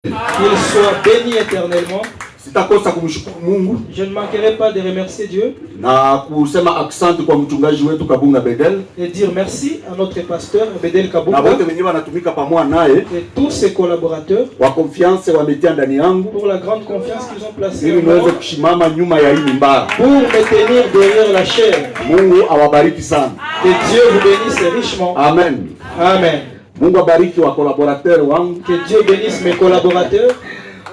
Qu'il soit béni éternellement. Sitakosa kumshukuru Mungu. Je ne manquerai pas de remercier Dieu. Na kusema asante kwa mchungaji wetu Kabunga Bedel. Et dire merci à notre pasteur Bedel Kabunga. Na wote wenyewe wanatumika pamoja naye. Et tous ses collaborateurs. Wa confiance wametia ndani yangu. Pour la grande confiance qu'ils ont placée. Ili niweze kushimama nyuma ya hii mimbara. Pour me tenir derrière la chair. Mungu awabariki sana. Que Dieu vous bénisse richement. Amen. Amen. Mungu abariki wa collaborateurs wangu. Que Dieu bénisse mes collaborateurs.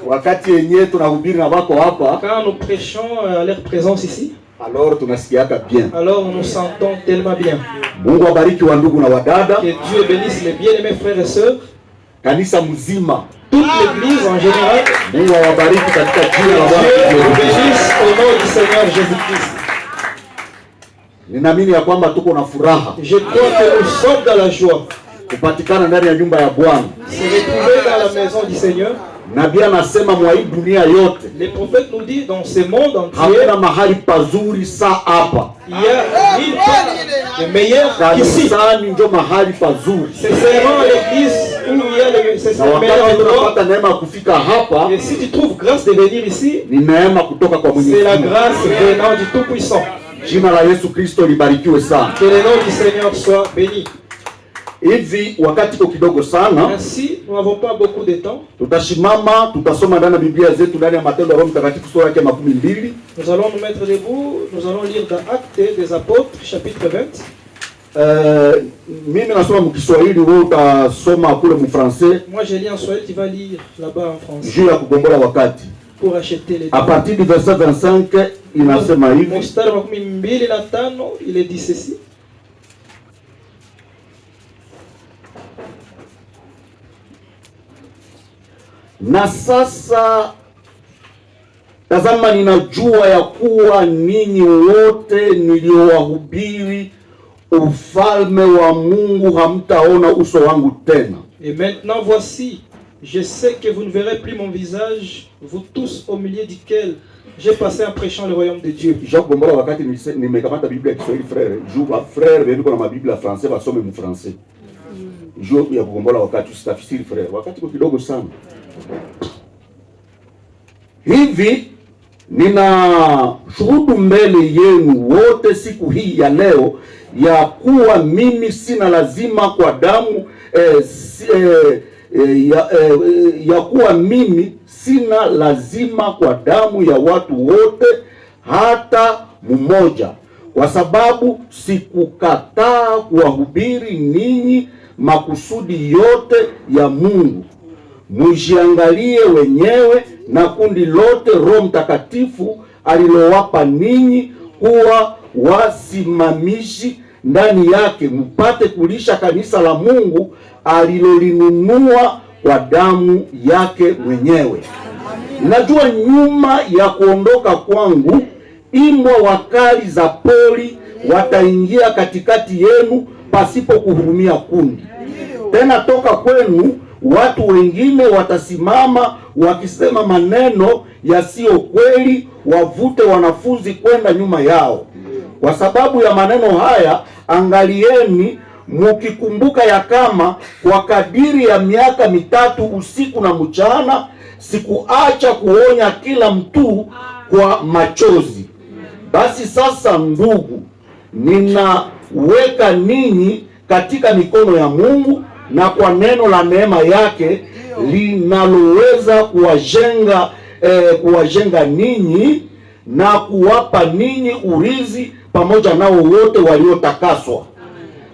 Wakati yenyewe tunahubiri na wako hapa. Quand nous prêchons à leur présence ici. Alors tunasikiaka bien. Alors nous nous sentons tellement bien. Mungu abariki wa ndugu na wadada. Que Dieu bénisse les bien-aimés frères et sœurs. Kanisa mzima. Toute l'église en général. Mungu awabariki katika jina la Bwana. Dieu vous bénisse au nom du Seigneur Jésus-Christ. Ninaamini ya kwamba tuko na furaha. Je crois que nous sommes dans la joie. Kupatikana ndani ya nyumba ya Bwana. Se retrouver dans la maison du Seigneur. Nabii anasema mwa hii dunia yote. Les prophètes nous disent dans ce monde entier. Hakuna mahali pazuri saa hapa. Il y a mille fois de meilleur qu'ici. Kanisani ndio mahali pazuri. C'est seulement l'église où il y a le meilleur endroit. Unapata neema kufika hapa. Et si tu trouves grâce de venir ici, ni neema kutoka kwa Mwenyezi c'est Mungu. la grâce venant du Tout-Puissant. Jina la Yesu Kristo libarikiwe sana. Que le nom du Seigneur soit béni. Hivi wakati ko kidogo sana. Ainsi, nous n'avons pas beaucoup de temps. Tutashimama, tutasoma ndani ya Biblia zetu ndani ya Matendo ya Roho Mtakatifu sura yake 12. Nous allons nous mettre debout, nous allons lire dans Actes des Apôtres chapitre 20. Mimi nasoma mkiswahili, wewe utasoma kule mfrancais. Moi je lis en swahili, tu vas lire là-bas en français. Juu ya kugombola wakati. Pour acheter les. À partir du verset 25 inasema hivi. Mstari wa 25 il est dit ceci. Na sasa tazama, ninajua ya kuwa ninyi wote niliowahubiri ufalme wa Mungu hamtaona uso wangu tena. Et maintenant voici, je sais que vous ne verrez plus mon visage, vous tous au milieu duquel j'ai passé en prêchant le royaume de Dieu. Jacques wakati nimekamata Biblia ya Kiswahili frère wewe uko na Biblia ya français basome mu français. Jour ya kugombola wakati usitafsiri frère. Wakati kwa kidogo sana. Hivi nina shuhudu mbele yenu wote siku hii ya leo ya kuwa mimi sina lazima kwa damu ya kuwa mimi sina lazima kwa damu ya watu wote hata mmoja, kwa sababu sikukataa kuwahubiri ninyi makusudi yote ya Mungu. Mujiangalie wenyewe na kundi lote Roho Mtakatifu alilowapa ninyi kuwa wasimamishi ndani yake, mpate kulisha kanisa la Mungu alilolinunua kwa damu yake mwenyewe. Najua nyuma ya kuondoka kwangu imbwa wakali za pori wataingia katikati yenu pasipo kuhurumia kundi. Tena toka kwenu watu wengine watasimama wakisema maneno yasiyo kweli, wavute wanafunzi kwenda nyuma yao. Kwa sababu ya maneno haya, angalieni mukikumbuka ya kama kwa kadiri ya miaka 3 usiku na mchana sikuacha kuonya kila mtu kwa machozi. Basi sasa ndugu, ninaweka ninyi katika mikono ya Mungu na kwa neno la neema yake linaloweza kuwajenga ninyi na kuwapa ninyi urithi pamoja nao wote waliotakaswa.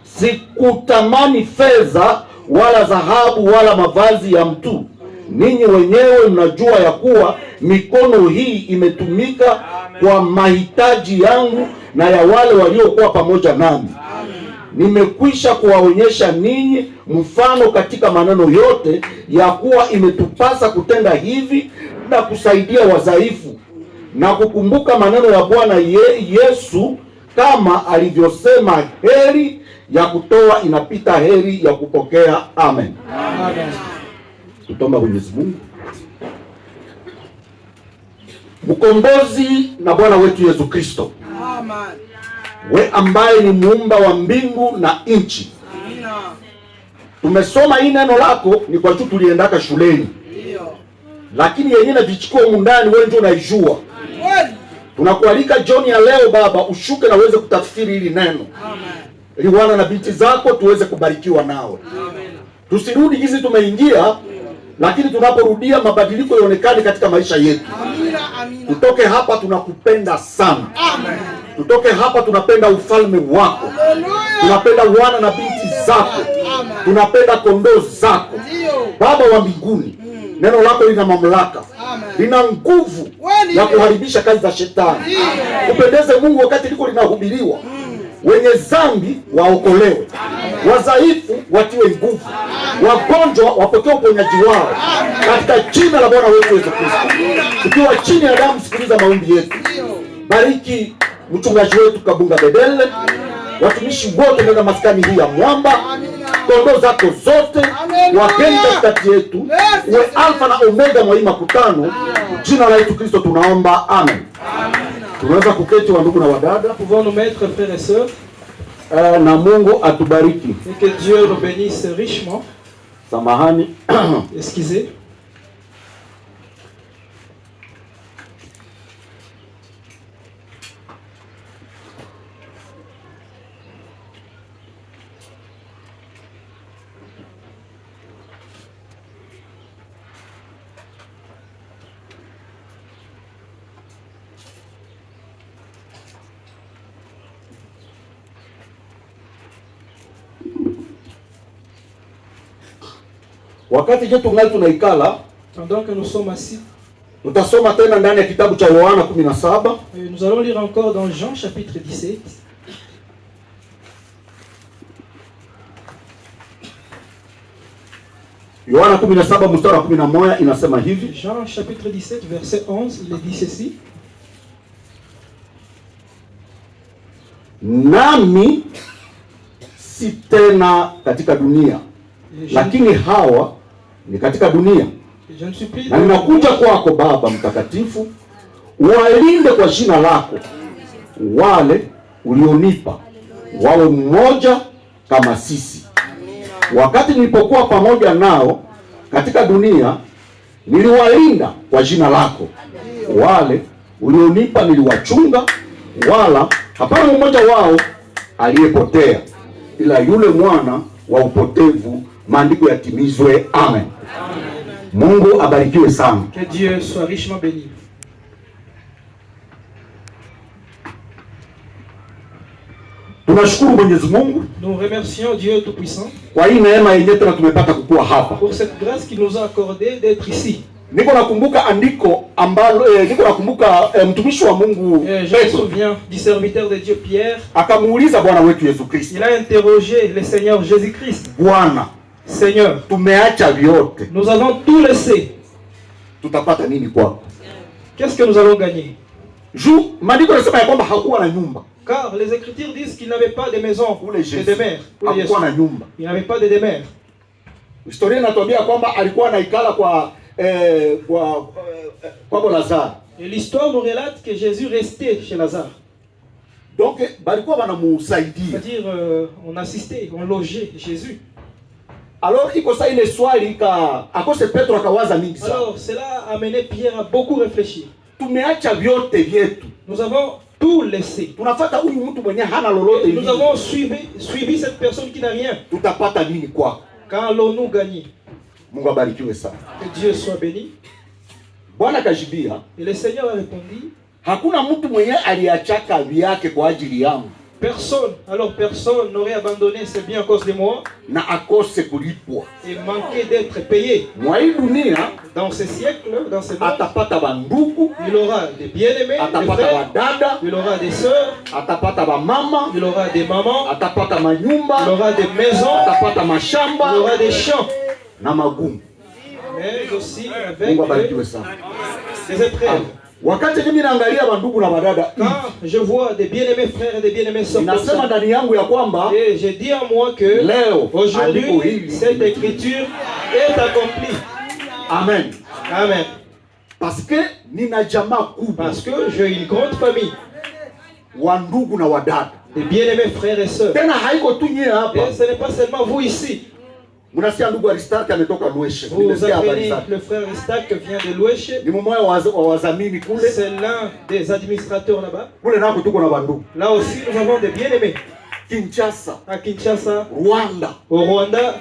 Sikutamani fedha wala dhahabu wala mavazi ya mtu. Ninyi wenyewe mnajua ya kuwa mikono hii imetumika kwa mahitaji yangu na ya wale waliokuwa pamoja nami. Nimekwisha kuwaonyesha ninyi mfano katika maneno yote ya kuwa imetupasa kutenda hivi na kusaidia wadhaifu na kukumbuka maneno ya Bwana Yesu kama alivyosema, heri ya kutoa inapita heri ya kupokea. Amen. Amen. Tutomba Mwenyezi Mungu. Mkombozi na Bwana wetu Yesu Kristo. Amen. We ambaye ni muumba wa mbingu na nchi. Amina. Tumesoma hii neno lako ni kwa tu tuliendaka shuleni. Ndio. lakini yenyewe vichukua humu ndani wewe ndio unaijua. Tunakualika John ya leo Baba, ushuke na uweze kutafsiri hili neno. Ili wana na binti zako tuweze kubarikiwa nawe. Tusirudi hizi tumeingia, lakini tunaporudia mabadiliko yaonekane katika maisha yetu. Tutoke hapa tunakupenda sana. Tutoke hapa tunapenda ufalme wako. Tunapenda wana na binti zako. Tunapenda kondoo zako. Baba wa mbinguni, neno lako lina mamlaka. Lina nguvu ya kuharibisha kazi za shetani. Upendeze Mungu wakati liko linahubiriwa. Wenye dhambi waokolewe. Wadhaifu watiwe nguvu. Wagonjwa wapokee uponyaji wao. Katika jina la Bwana wetu Yesu Kristo. Tukiwa chini ya damu, sikiliza maombi yetu. Bariki mchungaji wetu Kabunga Bedele. Watumishi wote ndani ya maskani hii ya mwamba. Kondoo zako zote, wageni katikati yetu, uwe alfa na omega mwa hii makutano. Jina la Yesu Kristo tunaomba, amen. Tunaweza kuketi wa ndugu na wadada. Pouvons nous mettre, frères et sœurs. Na Mungu atubariki. Et que Dieu nous bénisse richement. Samahani. Excusez. Wakati je tungali tunaikala, pendant que nous sommes assis, tutasoma tena ndani ya kitabu cha Yohana 17. Nous allons lire encore dans Jean chapitre 17. Yohana 17 mstari wa 11 inasema hivi. Jean chapitre 17 verset 11, il est dit ceci. Nami si tena katika dunia, lakini hawa ni katika dunia. Na ninakuja kwako Baba Mtakatifu, walinde kwa jina lako wale ulionipa, wawe mmoja kama sisi. Wakati nilipokuwa pamoja nao katika dunia, niliwalinda kwa jina lako. Wale ulionipa niliwachunga, wala hapana mmoja wao aliyepotea, ila yule mwana wa upotevu, maandiko yatimizwe. Amen. Mungu abarikiwe sana. Que Dieu soit richement béni. Tunashukuru Mwenyezi Mungu. Nous remercions Dieu Tout-Puissant kwa hii neema yenyewe tena tumepata kukua hapa. Pour cette grâce qu'il nous a accordé d'être ici. Niko nakumbuka andiko ambalo niko nakumbuka mtumishi wa Mungu Je me souviens du serviteur de Dieu Pierre. Akamuuliza Bwana wetu Yesu Kristo. Il a interrogé le Seigneur Jésus-Christ. Bwana, Seigneur, tumeacha vyote. nous avons tout laissé. Tutapata nini kwako? Qu'est-ce que nous allons gagner? Maandiko yanasema ya kwamba hakuwa na nyumba. Car les Écritures disent qu'il n'avait pas de maison et de demeure. Hakuwa na nyumba. Il n'avait pas de demeure. Historia inatuambia kwamba alikuwa anaikala kwa Lazare. Et l'histoire nous relate que Jésus restait chez Lazare. Donc balikuwa wanamusaidia. C'est-à-dire on assistait, on logeait Jésus. Alors iko sa ile swali akose Petro akawaza mingi sana. Alors cela a amené Pierre à beaucoup réfléchir. Tumeacha vyote vyetu. Nous avons tout laissé. Tunafuata huyu mtu mwenye hana lolote. Nous avons suivi cette personne qui n'a rien. Tutapata nini kwako? Quand allons-nous gagner? Mungu abarikiwe sana. Que Dieu soit béni. Bwana kajibia. Et le Seigneur a répondu, hakuna mtu mwenye aliachaka vyake kwa ajili yangu. Personne, alors personne n'aurait abandonné ses biens à cause de moi. Na akose kulipwa. Et manqué d'être payé. Mwa hii dunia, dans ce siècle, dans ce monde, atapata bandugu, il aura des bien-aimés, des frères, il aura des sœurs, atapata ba mama, il aura des mamans, atapata manyumba, il aura des maisons, atapata mashamba, il aura des champs. Na magumu. Mais aussi avec des épreuves. Wakati mimi naangalia bandugu na badada, quand je vois des bien-aimés frères et des bien-aimés sœurs, nasema ndani yangu ya kwamba je dis en moi que leo aujourd'hui cette écriture est accomplie. Amen. Amen. Parce que nina jamaa kubwa. Parce que j'ai une grande famille. Wandugu na wadada. Des bien-aimés frères et sœurs. Tena haiko tu nyie hapa. Et ce n'est pas seulement vous ici. Mnasikia ndugu Aristarke ametoka Lueshe. Vous apprenez le frère Aristarke vient de Lueshe. Ni mmoja wa wazamini kule. C'est l'un des administrateurs là-bas. Kule nako tuko na bandu. Là aussi nous avons des bien-aimés. Kinshasa, à Kinshasa, Rwanda. Au Rwanda.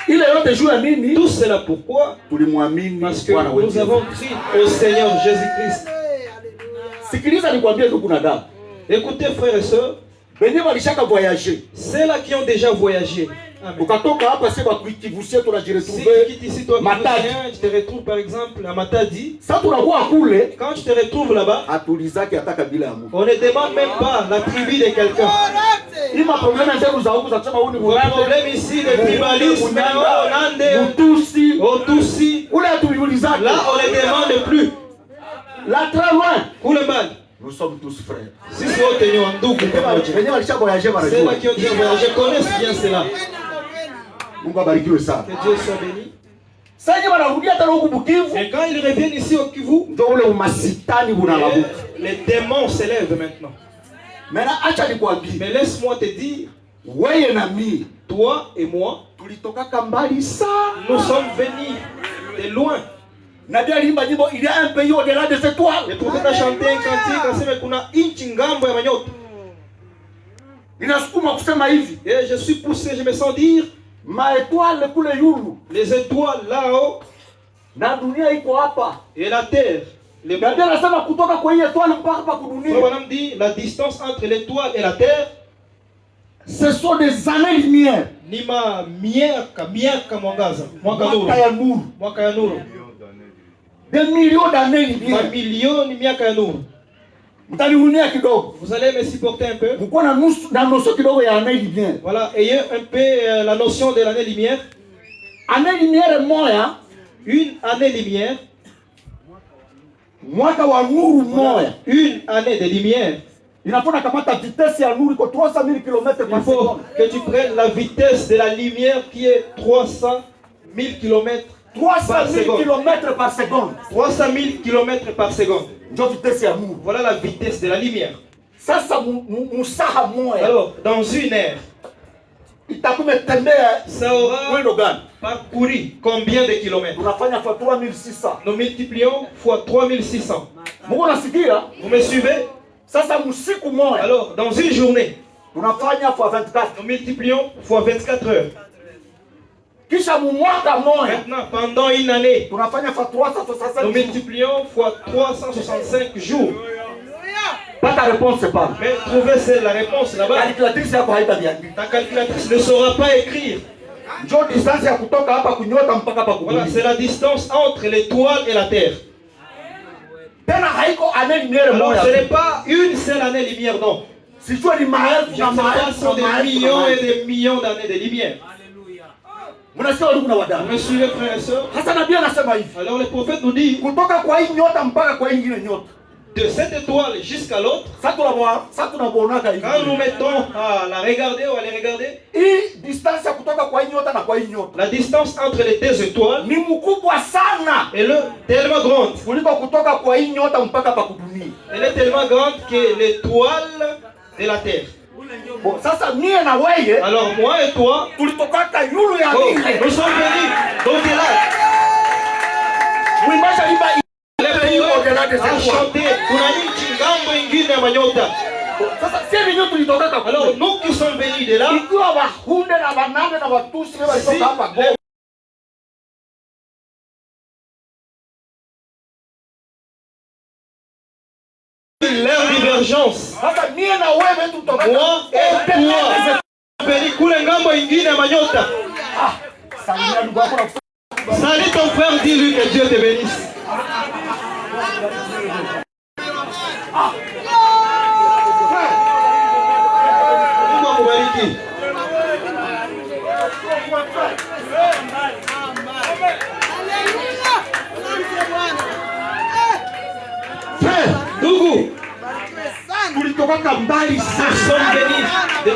Ile yote juu ya nini? Tout cela pourquoi? Tulimwamini parce que nous avons cru au Seigneur Jésus-Christ. Sikiliza nikwambie ndugu na dada. Écoutez frères et sœurs, benye walishaka voyager. Ceux-là qui ont déjà voyagé. Ukatoka hapa sema kuitivusie tunajiretrouver. Si tu quittes ici toi Matadi, tu te retrouves par exemple à Matadi. Sasa tunakuwa kule. Quand tu te retrouves là-bas, atulizaki hata kabila ya Mungu. On ne demande même pas la tribu de quelqu'un. Il m'a problème ndio za huko za kusema huyu ni Mungu. Le problème ici le tribalisme au Nande, Mutusi, Otusi. Ule atuliulizaki. Là on ne demande plus. Là très loin. Kule mbali. Nous sommes tous frères. Sisi wote ni wandugu pamoja. Wenyewe walisha voyager mara nyingi. Ceux qui ont déjà voyagé connaissent bien cela. Mungu abarikiwe sana. Que Dieu soit béni. Sasa wanarudia tena huku Bukivu. Et quand ils reviennent ici au Kivu, ndio ule umasitani unalabuka. Les démons s'élèvent maintenant. Maintenant acha nikwambie. Mais laisse-moi te dire, wewe na mimi, toi et moi, tulitoka mbali sana. Nous sommes venus de loin. Nabii alimba nyimbo il y a un pays au-delà des étoiles. Le prophète a chanté un cantique asema kuna inchi ngambo ya manyota. Inasukuma kusema hivi. Et je suis poussé, je me sens dire ma étoile kule yulu. Les étoiles là-haut na dunia iko hapa. Et la terre. Nabii anasema kutoka kwa hii étoile mpaka hapa kudunia. Madame dit la distance entre l'étoile et la terre, ce sont des années-lumière. Nima miaka mwangaza. Mwaka ya nuru. Mwaka ya nuru. Des millions d'années-lumière. Mamilioni miaka ya nuru. Mtaniunia kidogo. Vous allez me supporter un peu. Mko na notion kidogo ya année-lumière. Voilà, ayez un peu la notion de l'année-lumière. Année-lumière moya, une année-lumière. Mwaka wa nuru moya, une année de lumière. Inafona kamata vitesse ya nuru iko 300 000 km par seconde. Il faut que tu prennes la vitesse de la lumière qui est 300 000 km 300 000 km par seconde. 300 000 km par seconde. Voilà la vitesse de la lumière. Alors, alors dans une heure, ça aura parcouru combien de kilomètres? Nous multiplions fois 3600. Vous me suivez? Alors dans une journée, nous multiplions fois 24 heures. Maintenant, pendant une année, nous multiplions fois 365 jours. Pas ta réponse, c'est pas. Mais trouvez la réponse là-bas. Ta calculatrice ne saura pas écrire. Voilà, c'est la distance entre l'étoile et la terre. Alors, ce n'est pas une seule année-lumière, non. Ce sont des millions et des millions d'années de lumière. Vous me suivez, frères et sœurs? Alors le prophète nous dit de cette étoile jusqu'à l'autre, quand nous mettons à la regarder ou à les regarder, la distance entre les deux étoiles est tellement grande. Elle est tellement grande que l'étoile de la terre. Alors moi et toi, nous sommes venus d'au-delà. À chanter kuna nchi ngambo ingine ya manyota. Alors nous qui sommes venus de là, leur divergence. Moi et toi, venus kule ngambo ingine ya manyota. Salut ton frère, dis-lui que Dieu te bénisse. Mungu akubariki. Ndugu, tulitoka mbali sana. Nous sommes venus de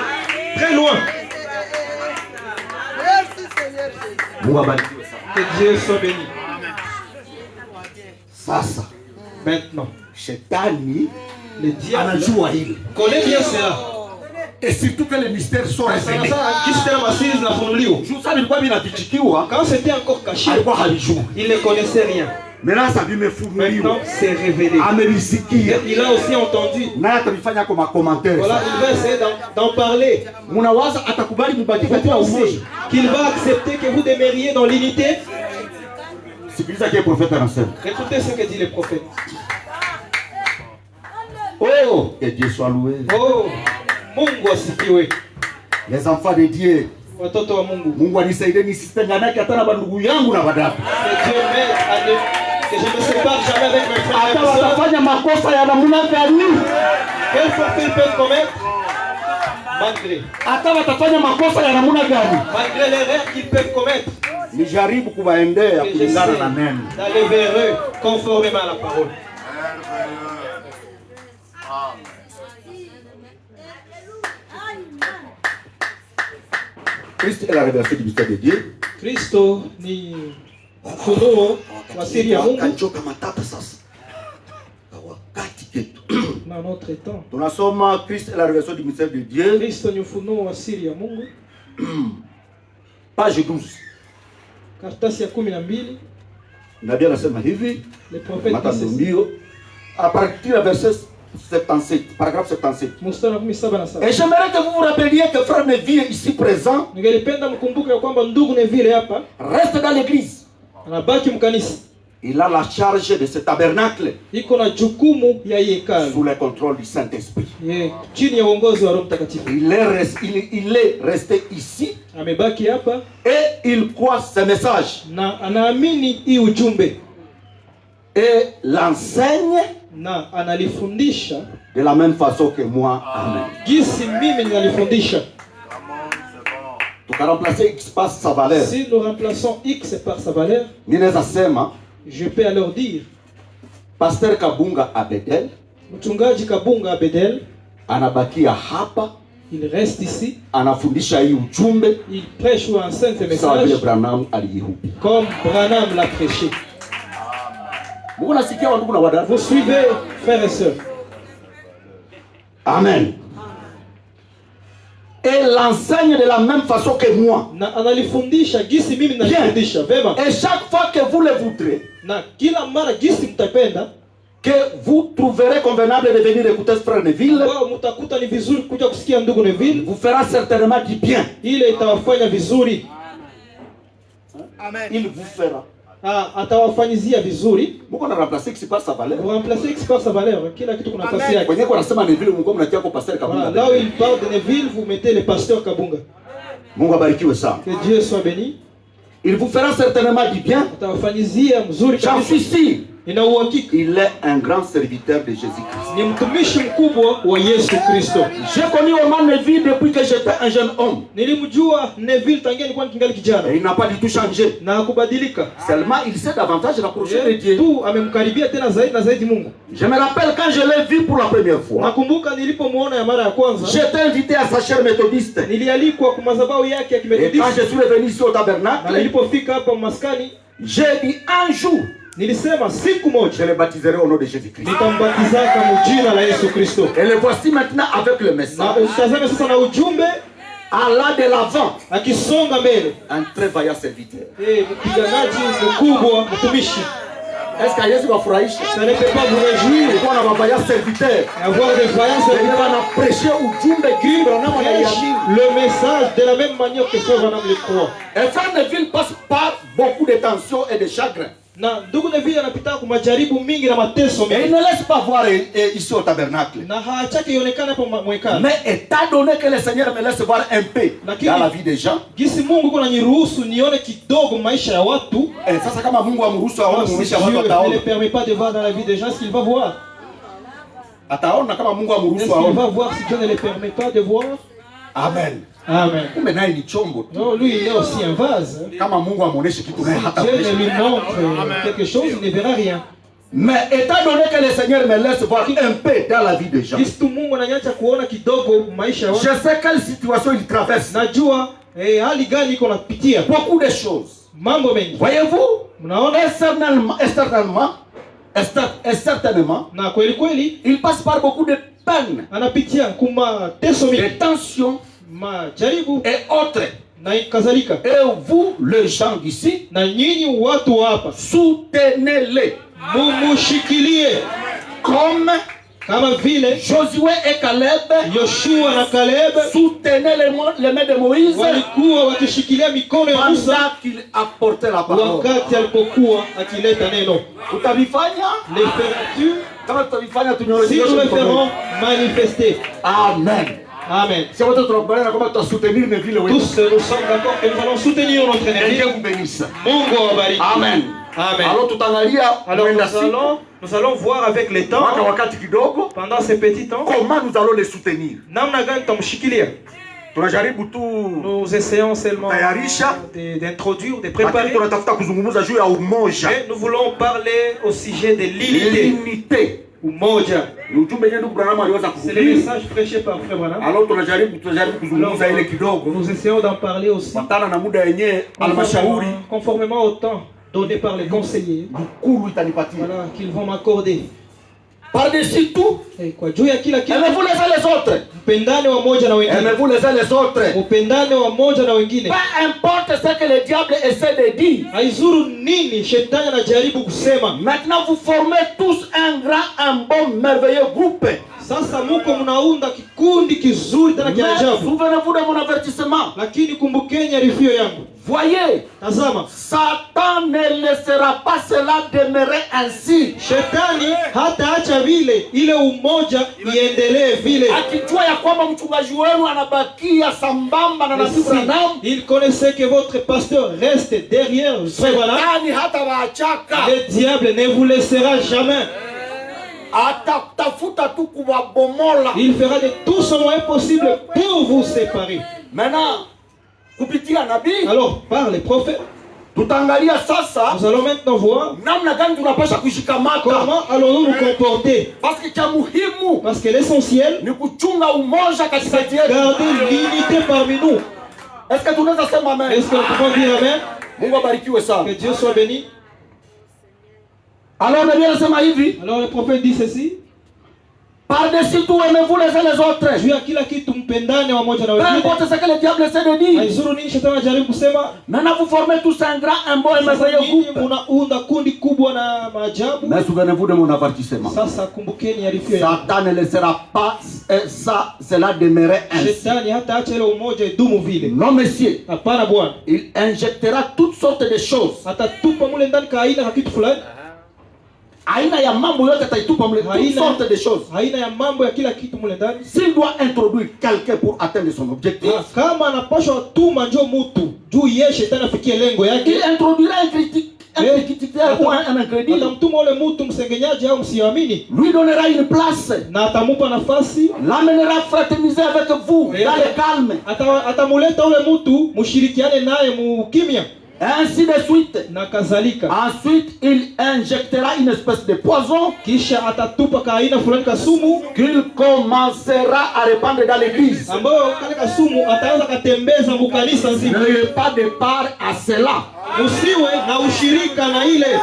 très loin. Que Dieu soit béni. Sasa, maintenant, Shetani le diable anajua hili. Connaît bien cela. Et surtout que les mystères sont révélés. Quand c'était encore caché, il ne connaissait rien. Maintenant, c'est révélé. Il a aussi entendu. Voilà, il va essayer d'en parler. Vous pensez qu'il va accepter que vous demeuriez dans l'unité? Écoutez ce que dit le prophète. Oh, que Dieu soit loué. Oh, Mungu asifiwe. Les enfants de Dieu. Watoto wa Mungu. Mungu anisaidie nisitenganake hata na bandugu yangu na badada. Que Dieu m'aide que je ne me sépare jamais avec mes frères. Hata watafanya makosa ya namna gani? Quel forfait ils peuvent commettre? Malgré. Hata watafanya makosa ya namna gani? Malgré l'erreur qu'ils peuvent commettre. Nijaribu kuwaendea kulingana na neno. D'aller vers eux conformément à la parole. Christ est la révélation du mystère de Dieu. Kristo ni ufunuo wa siri ya Mungu. Dans notre temps. Tunasoma Christ est la révélation du mystère de Dieu. Kristo ni ufunuo wa siri ya Mungu. Page 12. Karatasi ya 12. Nabii anasema hivi. Le prophète dit à partir du verset 77, paragraphe 77. Et j'aimerais que vous vous rappeliez que frère Neville ici présent reste dans l'église. Il a la charge de ce tabernacle sous le contrôle du Saint-Esprit. Il est resté ici et il croit ce message et l'enseigne de la même façon que moi. Amen. Tu peux remplacer X par sa valeur. Si nous remplaçons X par sa valeur, je peux alors dire Pasteur Kabunga Abedel, Mchungaji Kabunga Abedel anabakia hapa, il reste ici, anafundisha hii ujumbe, il prêche ou enseigne ce message comme Branham l'a prêché. Vous suivez, frères et sœurs. Amen. Et l'enseigne de la même façon que moi. Bien. Et chaque fois que vous le voudrez, que vous trouverez convenable de venir écouter ce frère Neville, vous fera certainement du bien. Amen. Il vous fera. Atawafanyizia vizuri. Mungu anaremplace X par sa valeur. Vous remplacez X par sa valeur. Kila kitu kuna nafasi yake. Kwenye kwa nasema Neville Mungu mnatia kwa Pasteur Kabunga. Là où il parle de Neville, vous mettez le pasteur Kabunga. Mungu abarikiwe sana. Que Dieu soit béni. Il vous fera certainement du bien. Atawafanyizia mzuri kabisa. J'en suis sûr. Ina uhakika. Il est un grand serviteur de Jésus-Christ. Ni mtumishi mkubwa wa Yesu Kristo. J'ai connu Omar Neville depuis que j'étais un jeune homme. Nilimjua Neville tangia nilikuwa kingali kijana. Et il n'a pas du tout changé. Na hakubadilika. Seulement il s'est davantage rapproché de Dieu. Tu amemkaribia tena zaidi na zaidi Mungu. Je me rappelle quand je l'ai vu pour la première fois. Nakumbuka nilipomuona ya mara ya kwanza. J'étais invité à sa chaire méthodiste. Nilialikwa kwa madhabahu yake ya kimethodiste. Et quand je suis revenu ici au tabernacle, na nilipofika hapa maskani, j'ai dit un jour, nilisema siku moja je le baptiserai au nom de Jésus-Christ. Nitambatizaka mjina la Yesu Kristo. Et le voici maintenant avec le message. Na utazame sasa na ujumbe Allah de l'avant, akisonga mbele. Un très vaillant serviteur. Mpiganaji mkubwa, mtumishi. Est-ce que Yesu va furahisha? Ça ne peut pas vous réjouir. Kwa na vaillant serviteur. Avoir des vaillants serviteurs. On a prêché ujumbe kile Branham aliamini. Le message de la même manière que Frère Branham le croit. Et Frère Neville passe par beaucoup de tensions et de chagrin. Na ndugu Neville anapita kwa majaribu mingi na mateso mengi. Et il ne laisse pas voir ici au tabernacle. Na haachaki ionekane hapo mwekano. Mais étant donné que le Seigneur me laisse voir un peu dans la vie des gens. Gisi Mungu kuna niruhusu nione kidogo maisha ya watu. Sasa kama Mungu amruhusu aone maisha ya watu ataona. Il ne permet pas de voir dans la vie des gens ce qu'il va voir. Ataona kama Mungu amruhusu aone. Il va voir si Dieu ne le permet pas de voir. Amen. Amen. Kumbe naye ni chombo. Non, lui il est aussi un vase. Kama Mungu amuoneshe kitu naye hata Dieu ne lui montre quelque chose, il ne verra rien. Mais étant donné que le Seigneur me laisse voir un peu dans la vie des gens, je sais quelle situation il traverse. Beaucoup de choses. Voyez-vous, et certainement, il passe par beaucoup de peines, anapitia kuma teso mingi, des tensions majaribu et autres. na kadhalika. Et vous, les gens d'ici, Na nyinyi watu hapa, soutenez-les mumushikilie comme kama vile Josué et Caleb Yoshua na Caleb soutenaient les mains de Moïse walikuwa wakishikilia mikono ya Musa pendant qu'il apportait la parole. wakati alipokuwa akileta neno. Utavifanya Les fermetures, kama tutavifanya tunyore. si nous le ferons manifester. Amen. Amen. Si wote tunakubaliana kwamba tutasoutenir les villes wetu. Tous nous sommes d'accord que nous allons soutenir notre Et ennemi. Dieu vous bénisse. Mungu awabariki. Amen. Amen. Alors tutaangalia Alors mwenda siku, nous allons voir avec le temps, mwaka wakati kidogo, pendant ces petits temps, comment nous allons les soutenir. namna gani tutamshikilia. Tunajaribu tu Nous essayons seulement tayarisha, d'introduire, de lakini préparer. tunatafuta kuzungumza juu ya umoja. Mais nous voulons parler au sujet de l'unité. L'unité. Umoja. Ni ujumbe yenyewe ndugu Branham aliweza C'est le kuhubiri. message prêché par Frère Branham. Alors tunajaribu kuzungumza ile kidogo. Nous essayons d'en parler aussi. Patana na muda yenyewe halmashauri Conformément au temps donné par les conseillers. mkuu itanipatia. Voilà, qu'ils vont m'accorder. Par-dessus tout, Kwa juu ya kila kitu, aimez-vous les uns les autres. mpendane wamoja na wengine. Aimez-vous les uns les autres. Upendane wamoja na wengine. Peu importe ce que le diable essaie de dire. Haizuru nini shetani anajaribu kusema. Maintenant vous formez tous un grand, un bon, merveilleux groupe. Sasa muko mnaunda kikundi kizuri tena kina Mais ajabu. souvenez-vous de mon avertissement. Lakini kumbukeni arifio yangu. Voyez, Tazama, Satan ne laissera pas cela demeurer ainsi. shetani hata acha vile ile umoja iendelee vile. Akijua ya kwamba mchungaji wenu anabakia sambamba na nabii Branham, Il connaissait que votre pasteur reste derrière Frère Branham. Shetani hata waachaka. Le diable ne vous laissera jamais. Atatafuta tu kuwabomola. Il fera de tout son moyen possible pour vous séparer. Maintenant, kupitia nabii, Alors, par les prophètes, tutaangalia sasa nous allons maintenant voir namna gani tunapaswa kushikamata. comment allons-nous nous comporter. Parce que cha muhimu Parce que l'essentiel, ni kuchunga umoja katikati yetu. garder l'unité parmi nous. Est-ce que tunaweza sema amen? Est-ce que nous pouvons dire Amen? Mungu abarikiwe sana. Que Dieu soit béni. Alors nabii anasema hivi, Alors le prophète dit ceci. par-dessus tout aimez-vous les uns les autres. Juu ya kila kitu mpendane wamoja na Peu wengine. importe ce que le diable essaie de dire. Haizuru nini shetani anajaribu kusema. Maintenant vous formez tous un grand, un bon et Sasa merveilleux nyinyi groupe. mnaunda kundi kubwa na maajabu. Mais souvenez-vous de mon avertissement. Sasa kumbukeni arifio yangu. Satan ne laissera pas cela demeurer ainsi. Shetani hata acha ile umoja idumu vile. Non messieurs, Hapana bwana. il injectera toutes sortes de choses. Atatupa mule ndani ka aina ka kitu fulani. Aina ya mambo yote ataitupa mle, toutes sortes de choses. Aina ya mambo ya kila kitu mule ndani. S'il doit introduire quelqu'un pour atteindre son objectif, Kama anapashwa tuma njoo mtu juu yeye shetani afikie lengo il yake. introduira un critique, un critiqueur ou un incrédule. Atamtuma ule mtu msengenyaji au msiamini Lui donnera une place, na atamupa nafasi. l'amènera fraterniser avec vous dans le calme. Atamuleta ule mtu mushirikiane naye mukimya Ainsi de suite. na kadhalika. Ensuite, il injectera une espèce de poison Kisha atatupa ka aina fulani ka sumu qu'il commencera à répandre dans l'église. ambayo kale ka sumu ataanza katembeza mukanisa nzima. N'ayez pas de part à cela. Musiwe na ushirika na ile.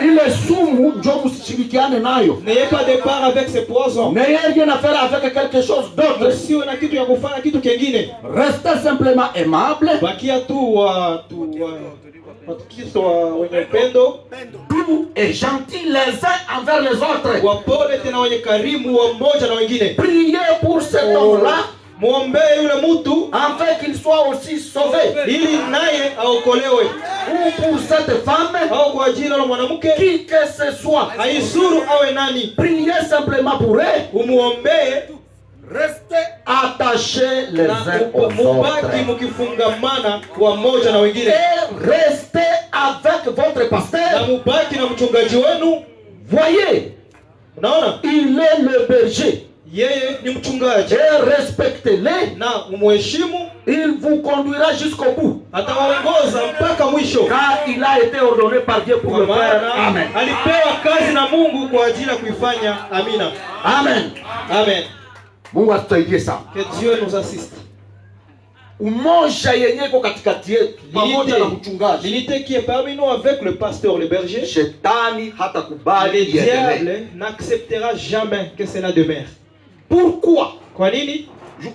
Ile sumu ndio msishirikiane nayo. N'ayez pas de part avec ce poison. N'ayez rien à faire avec quelque chose d'autre. Musiwe na kitu ya kufanya kitu kingine. Restez simplement aimable, Bakia tu Wakristo wenye upendo, doux et gentils les uns envers les autres. wapole tena wenye karimu wa mmoja na wengine. Priez pour cet homme-là, Muombee yule mtu afin qu'il soit aussi sauvé. ili naye aokolewe, Ou pour cette femme, au kwa jina la mwanamke qui que ce soit. haizuru awe nani. Priez simplement pour eux. Umuombee Restez attachés les na uns aux mubaki autres. mukifungamana wa mmoja na wengine, Et restez avec votre na pasteur. mubaki na mchungaji wenu. Voyez, Unaona, il est le berger. yeye ni mchungaji Et respectez-le. na umuheshimu, Il vous conduira jusqu'au bout. atawaongoza mpaka mwisho, Car il a été ordonné par Dieu pour kwa le faire. maana Amen. alipewa kazi na Mungu kwa ajili ya kuifanya. Amina, Amen. amen. Mungu atusaidie sana. Que Dieu nous assiste. Umoja yenye iko katikati yetu pamoja na mchungaji. L'unité qui est parmi nous avec le pasteur, le berger. Shetani Le hatakubali iendelee. diable n'acceptera jamais que cela demeure. Pourquoi? Kwa nini?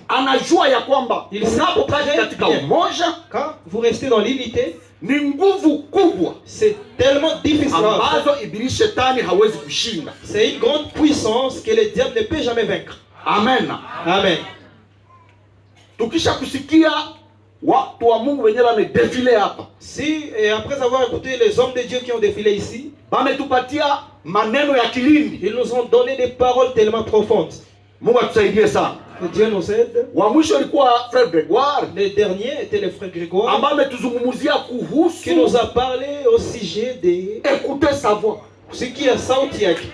Anajua ya kwamba unapokaa katika umoja, quand vous restez dans l'unité, ni nguvu kubwa, c'est tellement difficile ambazo ibilisi shetani hawezi kushinda. C'est une grande puissance que le diable ne peut jamais vaincre. Amen. Amen. Tukisha kusikia watu wa Mungu wenyewe wamedefile hapa. Si et après avoir écouté les hommes de Dieu qui ont défilé ici, wametupatia maneno ya kilindi. Ils nous ont donné des paroles tellement profondes. Mungu atusaidie sana. Que Dieu nous aide. Wa mwisho alikuwa Frère Grégoire. Le dernier était le Frère Grégoire. Ambaye ametuzungumzia kuhusu, qui nous a parlé au sujet de écouter sa voix. Sikia sauti yake.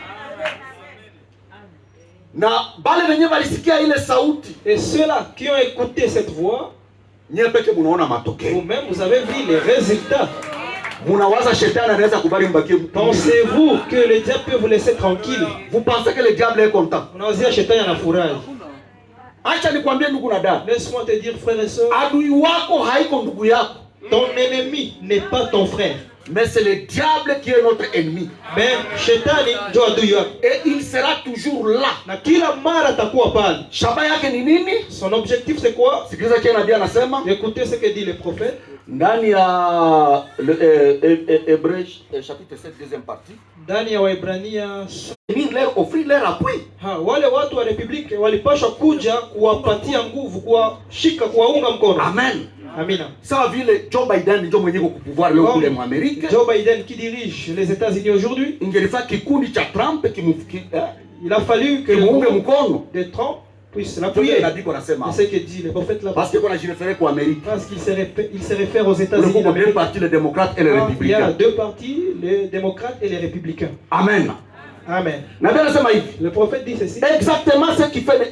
Na bale wenye walisikia ile sauti, et ceux-là qui ont écouté cette voix, nyewe peke munaona matokeo. Vous-même vous avez vu les résultats. Munawaza shetani anaweza kubali mbakie? Pensez-vous que le diable peut vous laisser tranquille? Vous pensez que le diable est content? Unawazia shetani anafurahi? Acha nikwambie ndugu na dada. Laisse-moi te dire frère et sœur. Adui wako haiko ndugu yako. Ton ennemi n'est pas ton frère. Mais c'est le diable qui est notre ennemi. Mais shetani ndio adui yako. Et il sera toujours là. Na kila mara atakuwa pale. Shaba yake ni nini? Son objectif c'est quoi? Sikiliza kile nabii anasema. Écoutez ce que dit le prophète. Ndani ya Hébreux chapitre 7 deuxième partie. Ndani ya Waebrania leur offrir leur appui. Wale watu wa republiki walipaswa kuja kuwapatia nguvu, kuwashika, kuwaunga mkono. Amen. Amina. Sawa vile Joe Biden ndio mwenye ku pouvoir leo kule mu Amerika. Joe Biden qui dirige les États-Unis aujourd'hui. Ingelifaa kikundi cha Trump kimufiki. Il a fallu que muunge mkono de Trump puisse l'appuyer. C'est ce que dit le prophète là. Parce que quand je réfère à Amérique. Parce qu'il se réfère aux États-Unis. Il y a deux partis, les démocrates et les républicains. Il y a deux partis, les démocrates et les républicains. Amen. Amen. Le prophète dit ceci. Exactement ce qui fait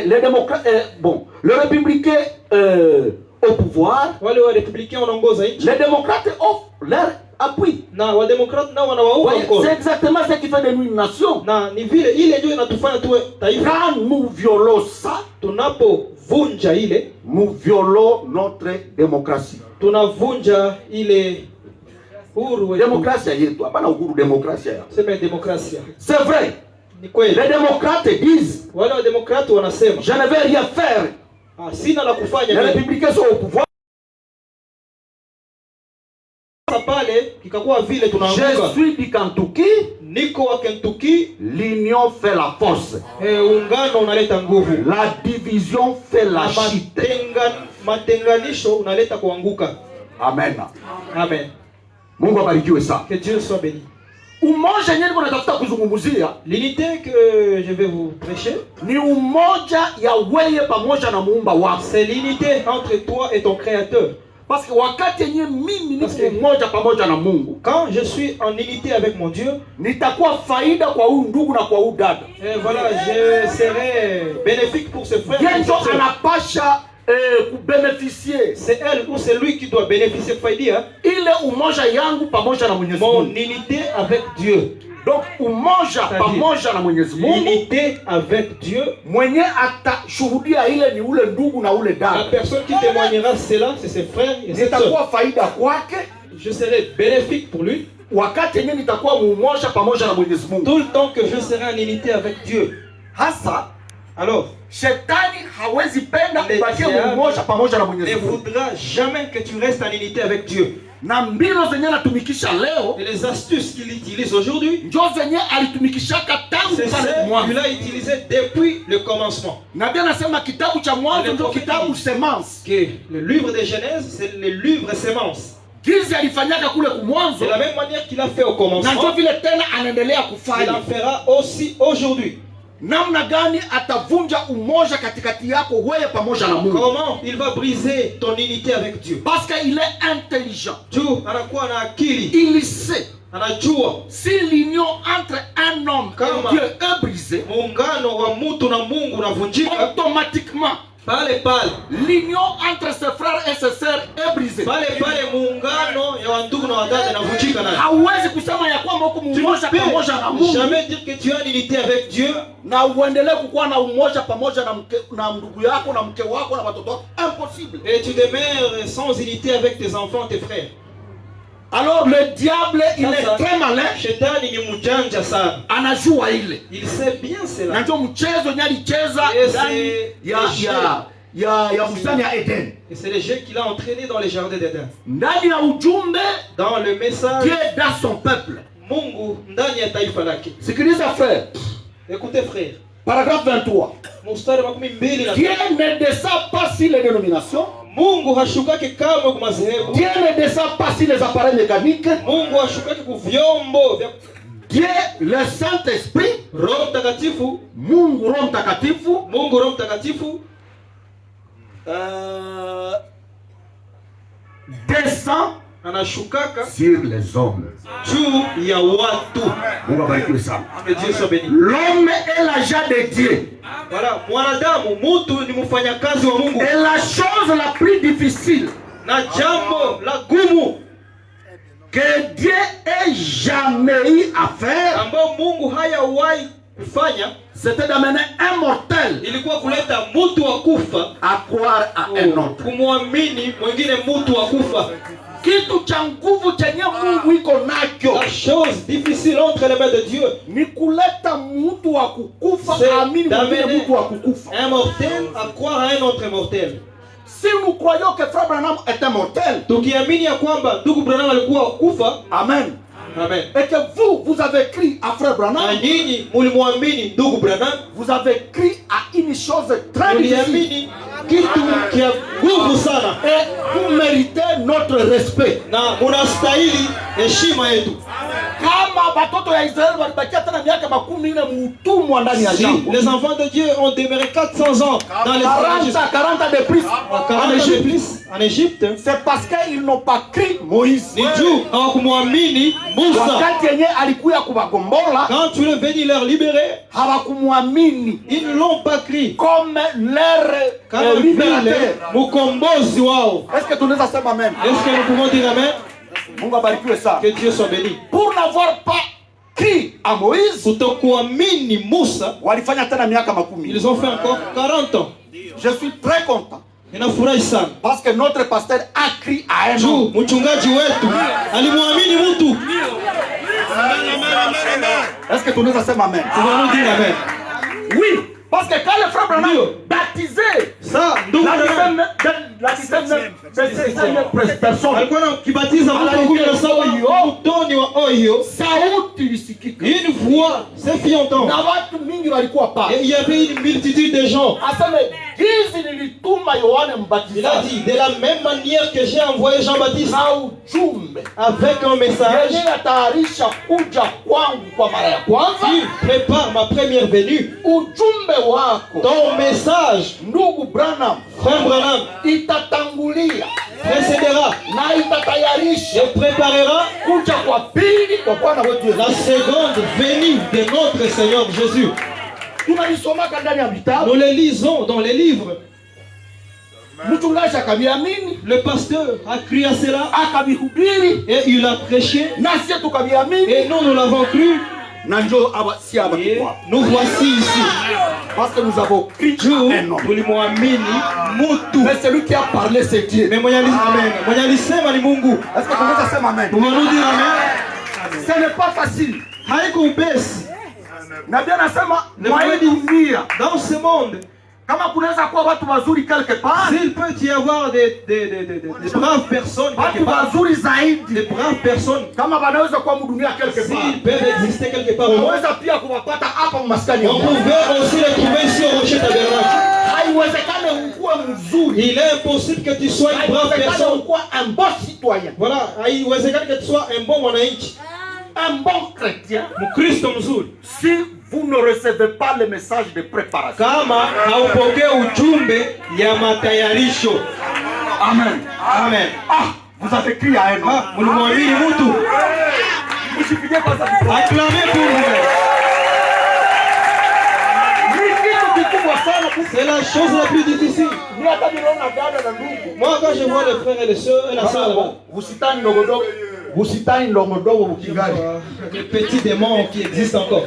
les démocrates. Bon, le républicain au pouvoir. Les républicains les démocrates offrent leur appui. C'est exactement ce qui fait de nous une nation. Quand nous violons ça, nous violons notre démocratie. Démocratie. C'est vrai. Les démocrates disent, je ne vais rien faire. Les républicains sont au pouvoir. Je suis du Kentucky. L'union fait la force. La division fait la chute. Amen. Amen. Mungu abarikiwe sana. Que Dieu soit béni. Umoja yenyewe tunatafuta kuzungumzia. L'unité que je vais vous prêcher ni umoja ya wewe pamoja na muumba wako. C'est l'unité entre toi et ton créateur. Parce que wakati yenyewe mimi niko umoja pamoja na Mungu, quand je suis en unité avec mon Dieu, nitakuwa faida kwa huyu ndugu na kwa huyu dada. Et voilà, je serai bénéfique pour ce frère. Yenjo anapasha kubénéficier. C'est elle ou c'est lui qui doit bénéficier. Ile umoja yangu pamoja na Mwenyezi Mungu. Mon unité avec Dieu. Donc umoja pamoja na Mwenyezi Mungu. Unité avec Dieu. Mwenye atashuhudia ile ni ule ndugu na ule dada. La personne qui témoignera cela, c'est ses frères et ses sœurs. Nitakuwa faida kwake. Je serai bénéfique pour lui. Wakati yenyewe nitakuwa umoja pamoja na Mwenyezi Mungu. Tout le temps que je serai en unité avec Dieu. Hasa alors, shetani hawezi penda ubakie umoja pamoja na Mwenyezi Mungu. Ne voudra jamais que tu restes en unité avec Dieu. Na mbinu zenye anatumikisha leo, et les astuces qu'il utilise aujourd'hui, ndio zenye alitumikishaka tangu pale mwanzo. Il a utilisé depuis le commencement. Na bien nasema kitabu cha Mwanzo ndio kitabu semence. Que le livre de Genèse, c'est le livre semence. Gizi alifanyaka kule kumwanzo. De la même manière qu'il a fait au commencement. Na ndio vile tena anaendelea kufanya. Il en fera aussi aujourd'hui. Namna gani atavunja umoja katikati yako wewe pamoja na Mungu? Comment il va briser ton unité avec Dieu? Parce qu'il est intelligent. Dieu anakuwa na akili. Il sait. Anajua si l'union entre un homme et Dieu est brisée, muungano wa mtu na Mungu unavunjika, automatiquement pale l'union entre ses frères et ses sœurs est brisée. Pale muungano ya wandugu na wadada inavunjika nayo. Hauwezi kusema ya kwamba uko umoja pamoja na Mungu. Jamais dire que tu es en unité avec Dieu. Na uendelee kukuwa na umoja pamoja na ndugu yako na mke wako na watoto wako. Impossible. Et tu demeures sans unité avec tes enfants, tes frères. Alors le diable, il est très malin. Shetani ni mjanja sana. Anajua ile. Il sait bien cela. Na ndio mchezo nyalicheza ndani ya bustani ya Eden. Et c'est le jeu qu'il a entraîné dans les jardins d'Éden. Ndani ya ujumbe, dans le message, Dieu dans son peuple. Mungu ndani ya taifa lake. Sikiliza frère. Écoutez frère. Paragraphe 23. Mstari wa 12. Dieu ne descend pas sur les dénominations. Mungu hashukaki kamwe kwa madhehebu. Dieu ne descend pas sur les appareils mécaniques. Mungu hashukaki kwa vyombo vya Dieu, le Saint-Esprit, Roho Mtakatifu, Mungu Roho Mtakatifu, Mungu Roho Mtakatifu descend anashukaka sur les hommes. Juu ya watu. Mungu abariki sana. Dieu soit béni. L'homme est l'agent de Dieu. Voilà, mwanadamu mtu ni mfanyakazi wa Mungu. Et la chose la plus difficile na jambo la gumu que Dieu ait jamais eu à faire, ambao Mungu hayawahi kufanya, c'était d'amener un mortel, ilikuwa kuleta mtu wa kufa à croire à un autre. Kumwamini mwingine mtu wa kufa. Kitu cha nguvu chenye Mungu iko nacho, la chose difficile entre les mains de Dieu, ni kuleta mtu wa kukufa aamini mwingine mtu wa kukufa. Un mortel à croire à un autre mortel. Si nous croyons que Frère Branham est un mortel, tukiamini ya kwamba ndugu Branham alikuwa kufa, amen. Amen. Et que vous avez cru à Frère Branham, na nyinyi mulimwamini ndugu Branham, vous avez cru à une chose très difficile, kitu kia nguvu sana, et vous méritez notre respect, na munastahili heshima yetu. Kama batoto ya Israeli walibakia tena miaka 14 muutumwa ndani ya jangwa. Les enfants de Dieu ont demeuré 400 ans dans les 40 ans de plus en Égypte. C'est parce qu'ils n'ont pas cru Moïse. Ni juu hawakumwamini Musa. Wakati yenye alikuya kubagombola, quand tu es venu leur libérer, hawakumwamini. Ils ne l'ont pas cru comme leur libérateur, mkombozi wao. Est-ce que tunaweza sema amen? Est-ce que nous pouvons dire amen? Mungu abarikiwe sana. Que Dieu soit béni. Pour n'avoir pas cru à Moïse, kutokuamini Musa, walifanya tena miaka 10. Ils ont fait encore 40 ans. Je suis très content. Ninafurahi sana parce que notre pasteur a cru à un homme. Mchungaji wetu alimwamini mtu. Est-ce que tunaweza sema amen? Tunaweza dire amen. Oui. Parce que quand le frère Branham baptisé, ça, la personne, alikuwa akibatiza mtoni wa Ohio, sauti ilisikika. Une voix s'est fit entendre. Na watu mingi walikuwa pale. Il y avait une multitude de gens. Aseme, hizi nilituma Yohane Mbatizaji. Il a dit, de la même manière que j'ai envoyé Jean-Baptiste, na ujumbe, avec un message, natayarisha kuja kwangu kwa mara ya kwanza. Il prépare ma première venue. Ujumbe wako, ton message, ndugu Branham, frère Branham, itatangulia, précédera, na itatayarisha, et préparera kuja kwa pili kwa Bwana wetu Yesu, la seconde venue de notre Seigneur Jésus. Nous les lisons dans les livres. Le pasteur a crié à cela et il a prêché et nous l'avons cru. Et nous voici ici parce que nous avons cru à un homme. Mais celui qui a parlé c'est Dieu. Mais amen. Est-ce que vous pouvez dire amen? Pouvons-nous dire amen? Ce n'est pas facile. Dans ce monde, s'il peut y avoir des braves personnes quelque part, des braves personnes, s'ils peuvent exister quelque part, on pouvait aussi les trouver ici au Rocher Tabernacle. Il est impossible que tu sois une brave personne. Un bon citoyen. Voilà, il est que tu sois un bon mwananchi, un bon chrétien. Si vous ne recevez pas le message de préparation, kama haupokee ujumbe ya matayarisho. Amen. Amen. Vous avez crié à un homme. Mlimwamini mtu. Acclamez pour vous. C'est la chose la plus difficile. Moi, quand je vois les frères et les sœurs et la sœur là-bas, les petits démons qui existent encore.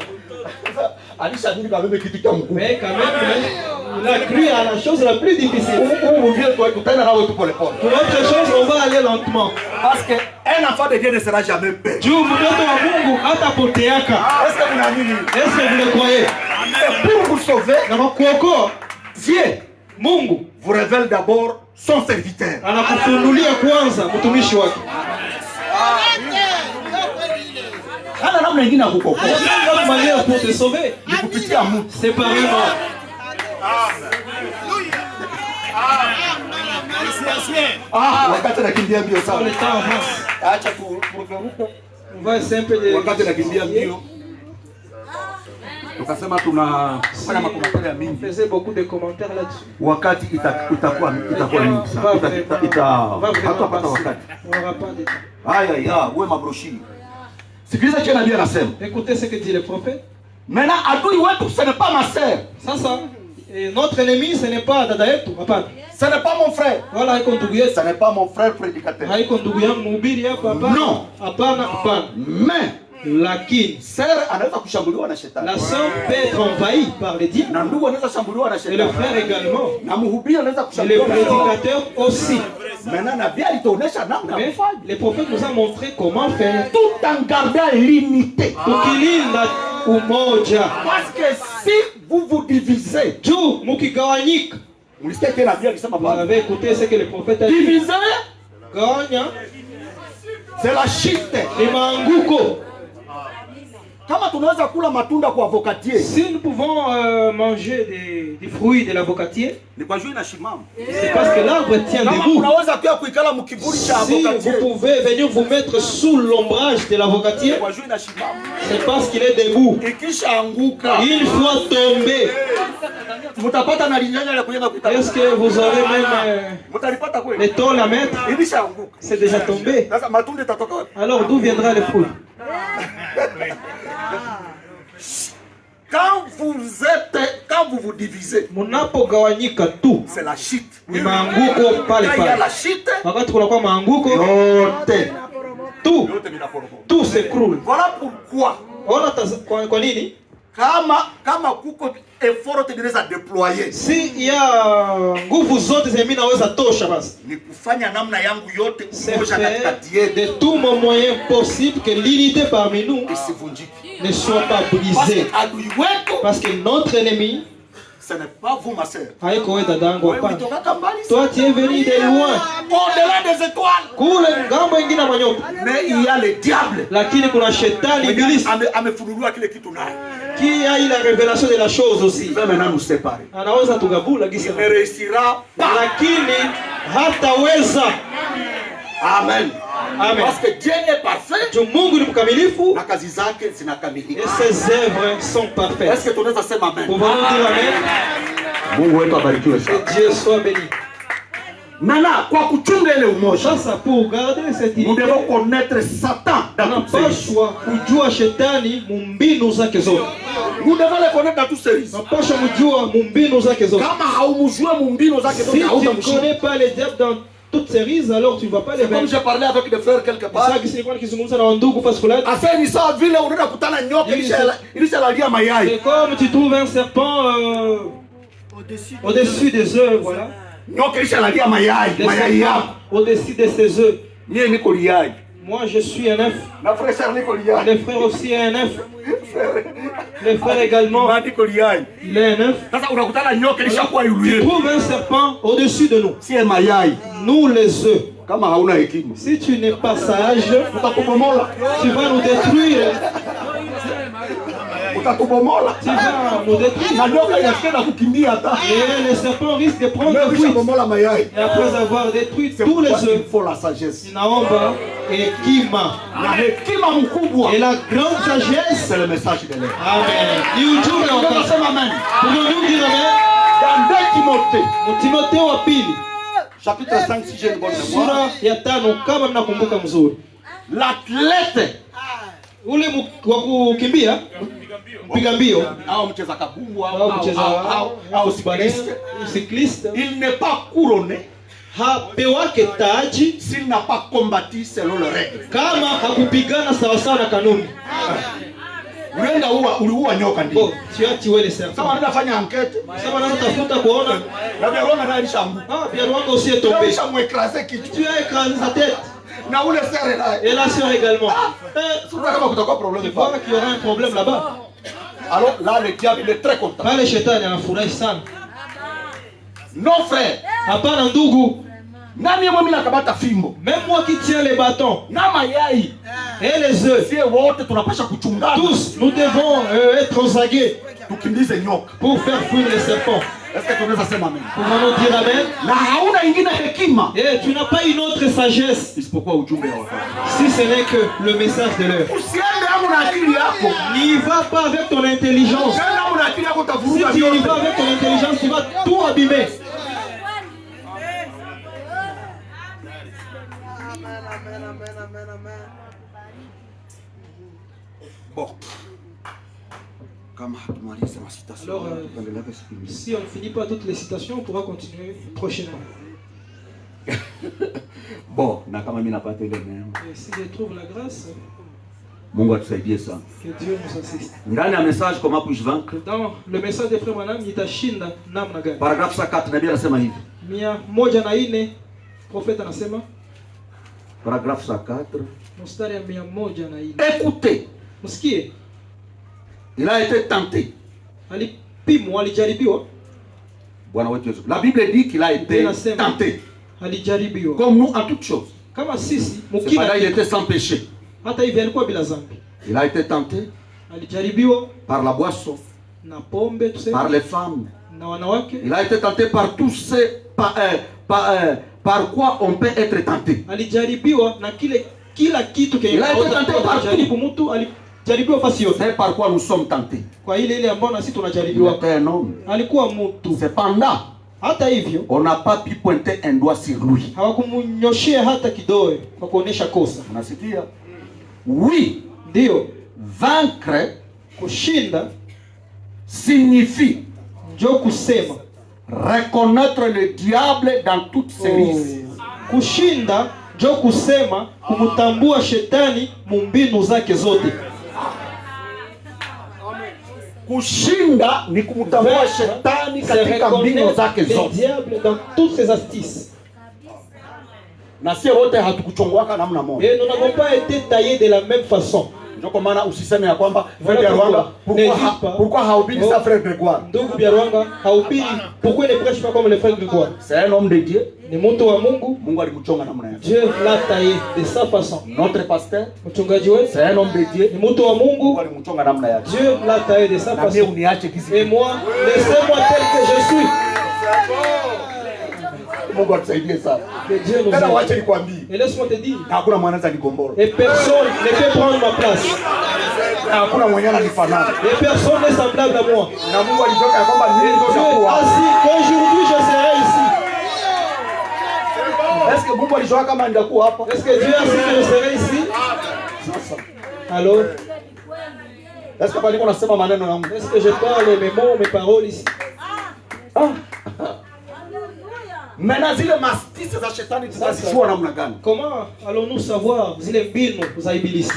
Mais quand même, Il a cru à la chose la plus difficile. Pour autre chose, on va aller lentement. Parce qu'un enfant de Dieu ne sera jamais paix. Est-ce que vous le croyez? Et pour vous sauver, Dieu vous révèle d'abord son serviteur. Pour te sauver, séparément. Wakati nakimbia mbio sana. Acha on va essayer un peu de. Wakati nakimbia mbio. Tukasema tunafanya makomentari ya mingi. Faisait beaucoup de commentaires là-dessus. Wakati itakuwa mingi sana. Hatupata wakati. On aura pas de temps. Haya, wewe mabroshi. Sikiliza tena Biblia anasema. Écoutez ce que dit le prophète. Maintenant adui wetu ce n'est pas ma sœur. Sasa notre ennemi ce n'est pas dada yetu, hapana. Ce n'est pas mon frère. Wala haiko ndugu yetu. Ce n'est pas mon frère prédicateur. Haiko ndugu yangu mhubiri hapa hapana. Non. Hapana. Mais lakini sœur anaweza kushambuliwa na shetani. La sœur peut être envahie par les diables. Na ndugu anaweza kushambuliwa na shetani. Et le frère également. Na mhubiri anaweza Et kushambuliwa le prédicateur aussi. Maintenant nabii alituonesha namna ya kufanya. Les prophètes nous ont montré comment faire. Tout en gardant l'unité. Tukilinda umoja. Parce que si vous vous divisez, juu mukigawanyika. Mlisikia tena nabii alisema Vous avez écouté ce que le prophète a dit. Diviser, gawanya, c'est la chute. Ni maanguko. Kama tunaweza kula matunda kwa avocatier. Si nous pouvons manger des fruits de l'avocatier, ni kwa juu inashimama. C'est parce que l'arbre tient debout. Kama unaweza pia kuikala mkiburi cha avocatier. Si vous pouvez venir vous mettre sous l'ombrage de l'avocatier, kwa juu inashimama. C'est parce qu'il est debout. Ikisha anguka, il faut tomber. Mutapata na linyanya la kujenga kuita. Est-ce que vous aurez même mutalipata kweli? les tôles à mettre? Ilisha anguka. C'est déjà tombé. Sasa matunda itatoka wapi? Alors d'où viendra le fruit? Quand vous vous divisez, munapogawanyika tu, c'est la chute. Ni maanguko pale pale. pale. La chute, wakati kunakuwa maanguko, yote tout s'écroule. Voilà pourquoi. Ona kwa nini? Kama kuko effort tunaweza deployer. Si ya nguvu zote mimi naweza tosha basi. Ni kufanya namna yangu yote kuosha katikati yetu. De tous mes moyens possibles que l'unité parmi nous ne soit pas brisée. Parce que notre ennemi, ce n'est pas vous ma sœur. Toi tu es venu de loin. Au-delà des étoiles. Mais il y a le diable. Lakini kuna shetani ibilisi. Amefunuliwa kile kitu naye. Qui a eu la révélation de la chose aussi. Il va maintenant nous séparer. Anaweza tugabula gisa. Il ne réussira pas. Lakini hataweza. Amen. Amen. Parce que Dieu est parfait. Mungu ni mkamilifu. Na kazi zake zinakamilika. Et ses œuvres sont parfaites. Est-ce que tunaweza sema amen? Pouvons-nous dire amen? Mungu wetu abarikiwe sana. Que Dieu soit béni. Nana kwa kuchunga ile umoja. Sasa pour garder cette unité, nous devons connaître Satan dans toutes ses choix. Kujua shetani mumbinu zake zote. Nous devons le connaître dans toutes ses risques. Napasha kujua mumbinu zake zote. Kama haumjui mumbinu zake zote, hautamshinda. Si tu ne connais pas les diables dans toutes ces rises, alors tu ne vas pas les vaincre. Comme j'ai parlé avec des frères quelque part. Sasa nilikuwa nikizungumza na ndugu pasi fulani. Asa ni sawa vile unaenda kutana nyoka ilishalalia mayai. C'est comme tu trouves un serpent au-dessus des œufs, voilà. Nyoka ilishalalia mayai yako. Au-dessus de ses œufs. Mie niko liai. Moi je suis un œuf. Na frère Charles niko liai. Le frère aussi est un œuf. Le frère également. Il est un œuf. Sasa unakutana nyoka ilishakuwa yulu yetu. Tu trouves un serpent au-dessus de nous. Si mayai. Nous les œufs. Kama hauna hekima. Si tu n'es pas sage, tu vas nous détruire. Tu vas nous détruire. Et le serpent risque de prendre fuite. Et après avoir détruit tous les œufs, il faut la sagesse. Et la grande sagesse, c'est le message de l'air. Amen. Pouvons-nous dire amen? Dans 2 Timothée wa pili. Chapitre 5 si j'ai une bonne mémoire. Sura ya 5 kama mnakumbuka mzuri. L'athlète ule wa kukimbia mpiga mbio au mcheza kabumbu au cycliste, il n'est pas couronné hapewake taji s'il n'a pas combattu selon les règles. Kama hakupigana sawa sawa na kanuni. Unaenda uliua nyoka ndio. Tu as tué les serpents. Sasa wanaenda fanya enquête. Sasa wanatafuta kuona na Biarwanga naye alishaanguka. Biarwanga aussi est tombé. Alishamwécraser kitu. Tu as écrasé sa tête. Na ule sœur là. Et la sœur également. Sura kama kutakuwa problème. Tu vois qu'il y aura un problème là-bas. Alors là le diable il est très content. Pale shetani anafurahi sana. Non frère. Hapana ndugu. Nani mimi nakabata fimbo? Même moi qui tiens les bâtons. Na mayai. Et les œufs. Sie wote tunapasha kuchungana. Tous nous devons être aux aguets. Tukimbize nyoka. Pour faire fuir les serpents. Est-ce que tunaweza sema amen? Pouvons-nous dire amen? Na hauna ingine hekima. Et tu n'as pas une autre sagesse. Isipokuwa ujumbe wa wakati. Si ce n'est que le message de l'heure. Usiende hapo na akili yako. N'y va pas avec ton intelligence. Usiende hapo na akili yako Si utavuruga tu y vyote. vas avec ton intelligence, tu vas tout abîmer. Bon. Alors, si on ne finit pas toutes les citations, on pourra continuer prochainement. Bon, na kama mimi napata ile neema. Et si je trouve la grâce, Mungu atusaidie sana. que Dieu nous assiste. Ndani ya message comment puis-je vaincre? Dans le message de Frère Branham, nitashinda namna gani? Paragraphe 104 nabii anasema hivi. 104 profeta anasema. Paragraphe 104. Mstari ya 104. Écoutez. Msikie. Il a été tenté. Alipimwa, alijaribiwa. Bwana wetu Yesu. La Bible dit qu'il a été tenté. Alijaribiwa. Comme nous en toutes choses. Kama sisi, mukila il était sans péché. Hata hivi alikuwa bila dhambi. Il a été tenté. Alijaribiwa par la boisson. Na pombe tuseme. Par les femmes. Na wanawake. Il a été tenté par tous ces par quoi on peut être tenté. Alijaribiwa na kila kitu il a été tenté par jaribu mtu alijaribiwa fasi yote. C'est par quoi nous sommes tentés. Kwa ile ambayo na sisi tunajaribiwa. Il était un homme. Alikuwa mtu. Cependant, hata hivyo on n'a pas pu pointer un doigt sur lui. Hawakumnyoshia hata kidole kwa kuonesha kosa. Unasikia? Oui, ndio. Vaincre, kushinda, signifie ndio kusema reconnaître le diable dans toutes ses rises. Kushinda ndio kusema kumtambua shetani mumbinu zake zote. Kushinda ni kumtambua shetani katika mbinu zake zote. Le diable dans toutes ses astuces. Na sisi wote hatukuchongwaka namna moja. Et nous n'avons pas été taillés de la même façon. Ndio kwa maana usiseme ya kwamba frère Biarwanga pourquoi haubiri sa frère Grégoire. Ndugu Biarwanga haubiri, pourquoi ne prêche pas comme le frère Grégoire? C'est un homme de Dieu. Ni mtu wa Mungu. Mungu alimchonga namna yake. Dieu l'a taillé de sa façon. Notre pasteur, mchungaji wetu, c'est un homme de Dieu. Ni mtu wa Mungu. Mungu alimchonga namna yake. Dieu l'a taillé de sa façon. Et moi, laissez-moi tel que je suis. Mungu atusaidie sana. Que Dieu nous aide. Wacha nikwambie. Et laisse-moi te dire. Hakuna mwananza nigombola. Et personne ne peut prendre ma place. Hakuna mwenye ananifanana. Et personne n'est semblable à moi. Na Mungu alijoka ya kwamba mimi ndio nitakuwa. Aujourd'hui je serai ici. Est-ce que Mungu alijoka kama nitakuwa hapa? Est-ce que Dieu a dit que je serai ici? Sasa. Allô? Est-ce que pali kuna sema maneno yangu? Est-ce que je parle mes mots, mes paroles ici? Maintenant zile mastisi za shetani tutazijua namna gani? Comment allons-nous savoir zile mbinu za ibilisi?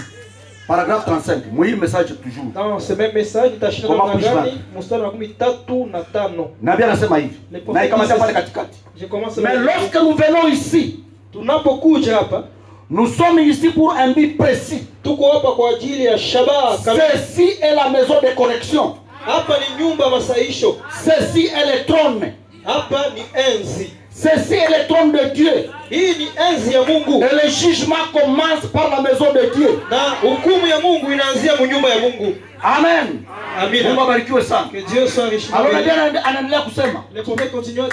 Paragraphe 35. Moi message toujours. Dans ce même message itashinda namna gani? Mstari wa 13:5. Nabii anasema hivi. Na ikamata pale katikati. Je commence. Mais lorsque nous venons ici, tunapokuja hapa, nous sommes ici pour un but précis. Tuko hapa kwa ajili ya shabaha. Ceci est la maison de correction. Hapa ni nyumba ya masaisho. Ceci est le trône. Hapa ni enzi. Ceci est le trône de Dieu. Hii ni enzi ya Mungu. Et le jugement commence par la maison de Dieu. Na hukumu ya Mungu inaanzia mu nyumba ya Mungu. Amen. Amina. Mungu abarikiwe sana. Que Dieu soit riche. Alors Nabii anaendelea kusema. Le prophète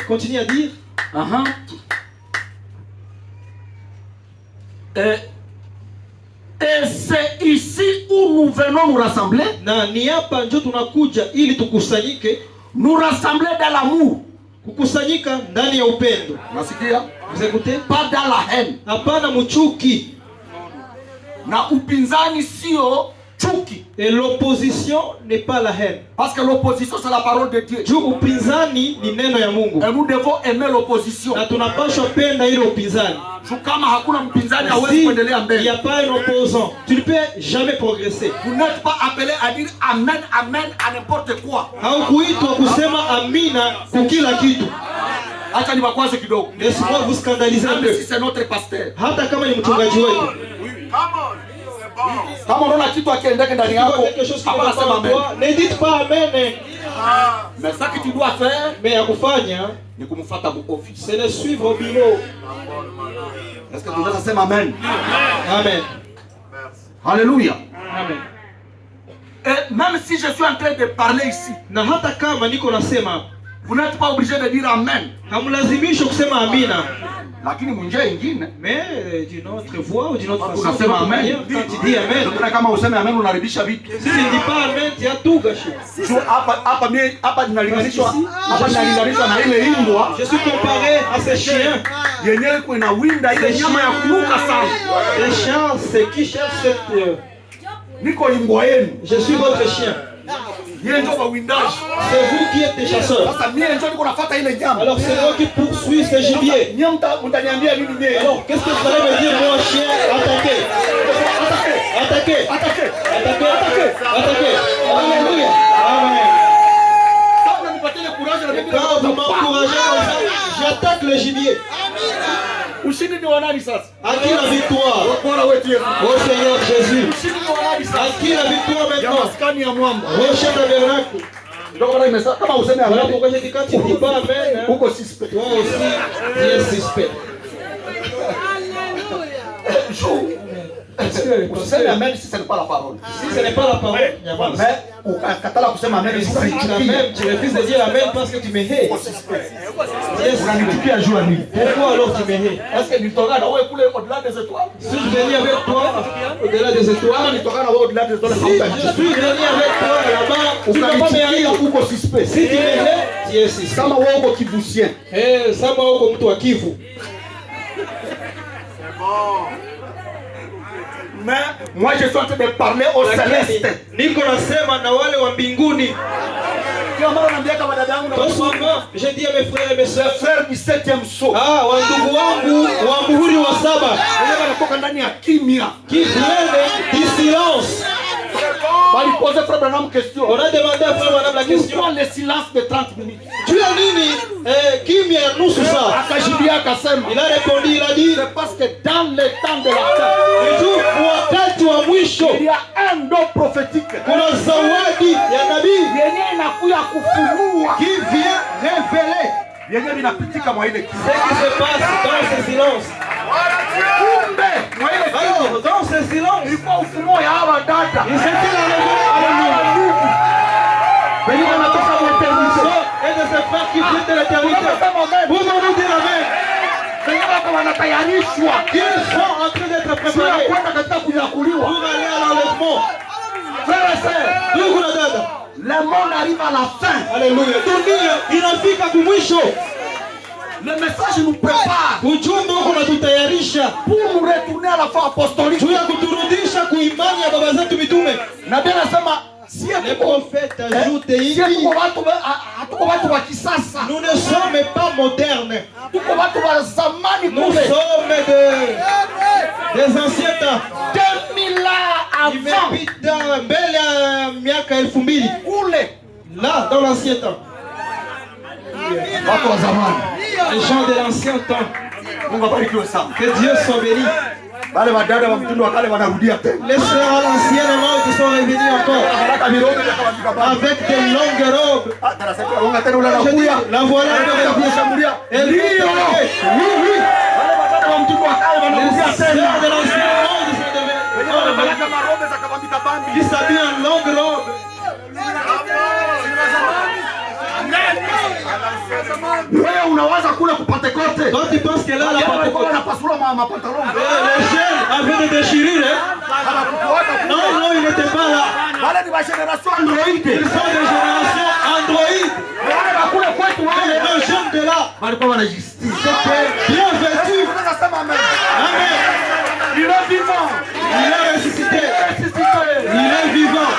continue à dire. Et c'est ici où nous venons nous rassembler. Na ni hapa ndio tunakuja ili tukusanyike. Nous rassembler dans l'amour. Kukusanyika ndani ya upendo. Nasikia? Vous écoutez? Pas dans la haine. Hapana mchuki. Na upinzani sio chuki. Et l'opposition n'est pas la haine. Parce que l'opposition c'est la parole de Dieu. Juu upinzani ni neno ya Mungu. Et nous devons aimer l'opposition. Na tunapaswa penda ile upinzani. Kama hakuna mpinzani hawezi kuendelea mbele. Il n'y a pas un opposant, tu ne peux jamais progresser. Vous n'êtes pas appelé à dire amen, amen à n'importe quoi. Haukuitwa kusema amina kwa kila kitu. Acha nibakwaze kidogo. Laisse-moi vous scandaliser un peu. Si c'est notre pasteur. Hata kama ni mchungaji wetu. Kama unaona kitu akiendeke ndani yako, hapana sema amen. Ne dites pas amen. Mais ça que tu dois faire, mais ya kufanya ni kumfuata mu office. C'est le suivre au bureau. Est-ce que tu vas dire amen? Amen. Alléluia. Amen. Et même si je suis en train de parler ici, na hata kama niko nasema, vous n'êtes pas obligé de dire amen. Hamlazimisho kusema amina. Lakini munjia ingine, mais d'une autre voix ou d'une autre façon, unasema amen. Quand tu dis amen, ndio kama useme amen unaribisha vitu. Si tu dis pas amen, tu as tout gâché. Hapa ninalinganishwa na ile imbwa. Je suis comparé à ces chiens. Yenyewe kuna winda ile nyama ya kunuka sana. Les chiens, c'est qui cherche cette niko imbwa yenu. Je suis votre chien. Yeye ndio wawindaji. C'est vous qui êtes des chasseurs. Sasa mimi ndio niko nafuata ile nyama. Alors c'est moi qui poursuis ce gibier. Nyama mtaniambia nini mimi? Alors qu'est-ce que vous allez me dire, mon chien? Attaquez. Attaquez. Attaquez. Attaquez. Attaquez. Attaquez. Alléluia. Amen. Quand vous m'encouragez comme ça, j'attaque le gibier. Ushindi ni wa nani sasa? À qui la victoire? Au Seigneur Jésus. À qui la victoire maintenant? Au chef tabernacle. Kama useme amen. Voilà pourquoi j'ai dit quand tu dis pas amen, uko suspect. Toi aussi, tu es suspect. Parce que amen si ce n'est pas la parole. Si ce n'est pas la parole, il y a pas. Mais ukakatala kusema amen, tu refuses de dire amen parce que tu me hais. Unanichukia juu nini? Pourquoi alors tu me hais? Est-ce que nitoka na wewe kule au-delà des étoiles? Si je venais avec toi au-delà des étoiles, nitoka na wewe au-delà des étoiles. Si je suis venu avec toi là-bas, tu ne vas pas me haïr. Uko suspect. Si tu me hais, tu es suspect. Kama wewe uko kivusien. Sama uko mtu wa Kivu. Mais moi je suis en train de parler au céleste. Niko nasema na wale wa mbinguni. J'ai dit à mes frères et mes sœurs, frères du 7e saut. Ah, wandugu wangu wa muhuri wa 7. Qui viennent du silence. On a demandé à Frère Branham la question. Pourquoi le silence de 30 minutes? Tu as nini? Kimya nusu saa. Il a répondu, il a dit, c'est parce que dans le temps de la fin, wakati wa mwisho, il y a un don prophétique. Kuna zawadi ya nabii yenye inakuja kufunua. Qui vient révéler yenye vinapitika mwa ile ce qui se passe dans ce silence. Alors, dans ce silence, il faut ufunuo ya hawa dada. Ils étaient dans le et de ce père qui vient de l'éternité. Vous m'avez dit la même. Ils sont en train d'être préparés pour aller à l'enlèvement. Frères et sœurs, le monde arrive à la fin. Alléluia. Dunia inafika kumwisho. Le message nous prépare. Ujumbe uko unatutayarisha pour nous retourner à la foi apostolique. Juu ya kuturudisha kuimani ya baba zetu mitume. Na Biblia inasema les prophètes ajoutent hivi. Hatuko watu wa kisasa. Nous ne sommes pas modernes. Tuko watu wa zamani kule. Nous sommes des anciens temps. 2000 ans avant. Imepita mbele ya miaka 2000 kule. Là dans l'ancien temps. Watu wa zamani. Les gens de l'ancien temps. Mungu abarikiwe sana. Que Dieu soit béni. Wale wadada wa mtindo wa kale wanarudia tena. Les sœurs anciennement qui sont revenus encore avec de longues robes. La voilà et lui, oui. Wale wadada wa mtindo wa kale wanarudia tena. De l'ancien monde qui s'habillent en longue robe. Wewe unawaza kule kupate kote. Quand tu penses que là la pantalon. Les jeunes avaient des déchirures. Non, ils n'étaient pas là. Wale ni wa génération Android. Ils sont des générations Android. Les jeunes de là, walikuwa wanajisti. c'était bien vêtus. Amen. Il est vivant. Il est ressuscité. Il est vivant.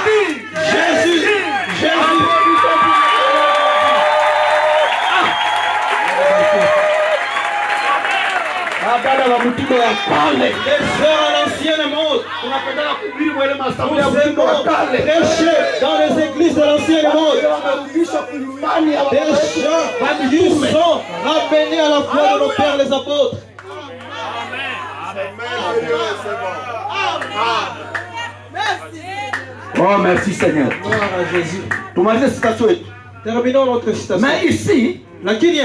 la mutindo ya kale. Les sœurs à l'ancienne mode. Tunapenda kuhubiri mwele masamu ya Nous mutindo ya aimons kale. prêcher dans les églises de l'ancienne mode. Wamerudisha kuimani ya Des gens qui sont ramenés à la foi de nos pères les apôtres. Oh, merci Seigneur. Gloire à Jésus. Tumalize citation yetu. Terminons notre citation. Mais ici, Lakini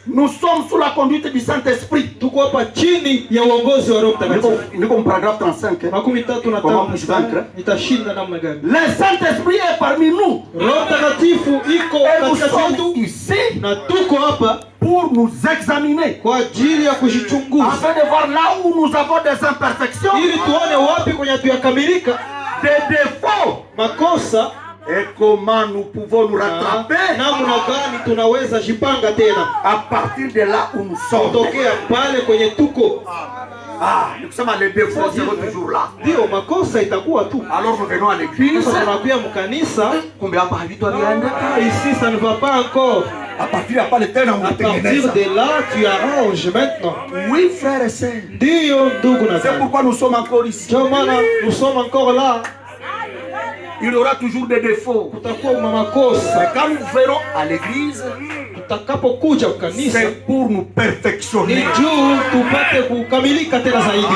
nous sommes sous la conduite du Saint-Esprit. tuko hapa chini ya uongozi wa Roho Mtakatifu. Niko paragraphe 35. Makumi tatu na Comment tano puis-je vaincre? nitashinda namna gani? Le Saint-Esprit est parmi nous. Roho Mtakatifu iko Et nous katikati sommes yetu ici na tuko hapa pour nous examiner. kwa ajili ya kujichunguza Afin de voir là où nous avons des imperfections, ili tuone wapi kwenye hatuyakamilika des défauts. makosa Et comment nous pouvons nous rattraper namna gani tunaweza jipanga tena à partir de là où nous sommes. kutokea pale kwenye tuko. Ah, nous sommes les défauts seront toujours là. Ndio makosa itakuwa tu. Alors nous venons à l'église. Sasa tunakuja mkanisa, Kumbe hapa havitoviana. ici ça ne va pas encore. À partir de pale tena À partir unatengeneza. de là tu arranges maintenant. Oui, frères et sœurs. Ndio ndugu na C'est dada. pourquoi nous sommes encore ici. Ndio maana nous sommes encore là. Il y aura toujours des défauts. Kutakuwa na makosa. Mais quand nous venons à l'église, Tutakapokuja kanisa c'est pour nous ni perfectionner juu tupate kukamilika tena zaidi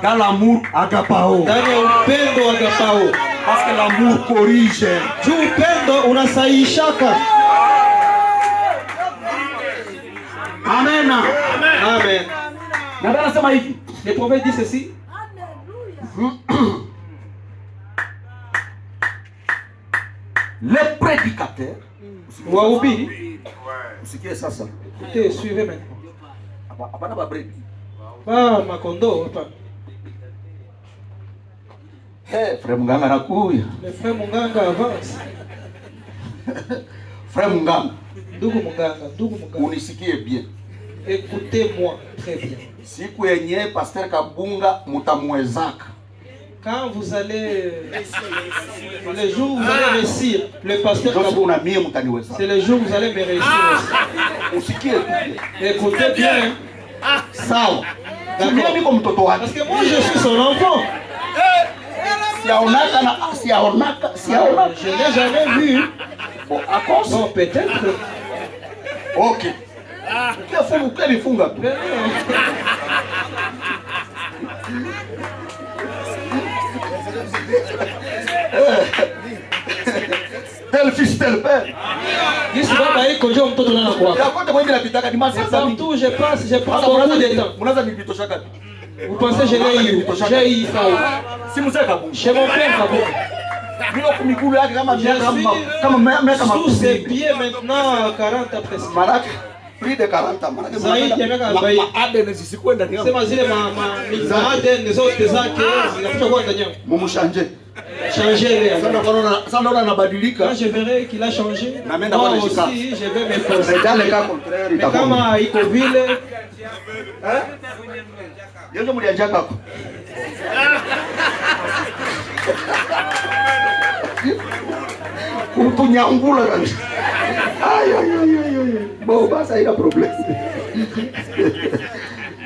dans l'amour agapao. ndani ya upendo wa agapao. Parce que l'amour corrige. Juu upendo unasaishaka. Amen. Amen. Nataka nasema hivi. Le prophète dit ceci. Les prédicateurs, Wahubiri, usikie sasa. écoutez, suivez maintenant. Hapana babredi. Pas makondo, hapana. Frère Munganga anakuya. Le frère Munganga avance. Frère Munganga, Ndugu Munganga. unisikie bien. Écoutez-moi très bien. Siku yenye Pasteur Kabunga mutamwezaka. Quand vous allez, le jour où vous allez réussir, le pasteur Ndio siku Kabou, na mie mutaniweza. c'est le jour où vous allez me réussir aussi. Usikie tu. Écoutez bien. Sawa. D'accord. Mimi niko mtoto wake. Parce que moi je suis son enfant. Siaonaka na siaonaka. Je n'ai jamais vu. Bon, akose. Bon, peut-être. OK. Ukifunga ukifunga tu. Tel fils tel père. Jinsi baba iko ndio mtoto nana kwa. Ya kote mwingi napitaka ni masaa mingi. Partout je passe, je prends beaucoup de temps. Mnaanza nilitoshaka. Vous pensez je l'ai eu? J'ai eu ça. Si mzee Kabunga. Chez mon père Kabou. Bila kumigulu yake kama Je miaka suis kama miaka sous ses makumi. pieds maintenant 40 après. Maraka plus de 40 maraka. Zaidi ya miaka 40. Ade zisikwenda ni hapo. Sema zile mizaade zote zake zinapaswa kuwa ndani yangu. Mumshanje. Changer les. Sasa naona anabadilika. Quand je verrai qu'il a changé, Na mimi moi ndakuwa nashika. aussi je vais m'efforcer. Dans le cas contraire Mais itakuwa. kama iko vile Yeye mlianjaka hapo. Kutunyangula kabisa. Ay. Bon, basi ina problem.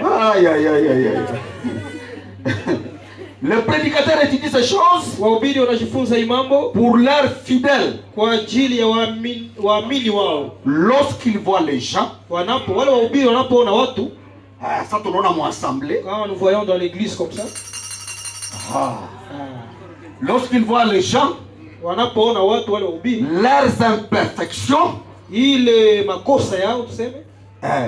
Ay. Le prédicateur étudie ces choses wahubiri wanajifunza hii mambo pour leurs fidèles. kwa ajili ya waamini wao. Lorsqu'ils voient les gens, Wale wahubiri wanapoona watu ça tunaona mu assemblée. quand nous voyons dans l'église comme ça, Lorsqu'ils voient les gens, wanapoona watu wale wahubiri leurs imperfections, ile makosa yao tuseme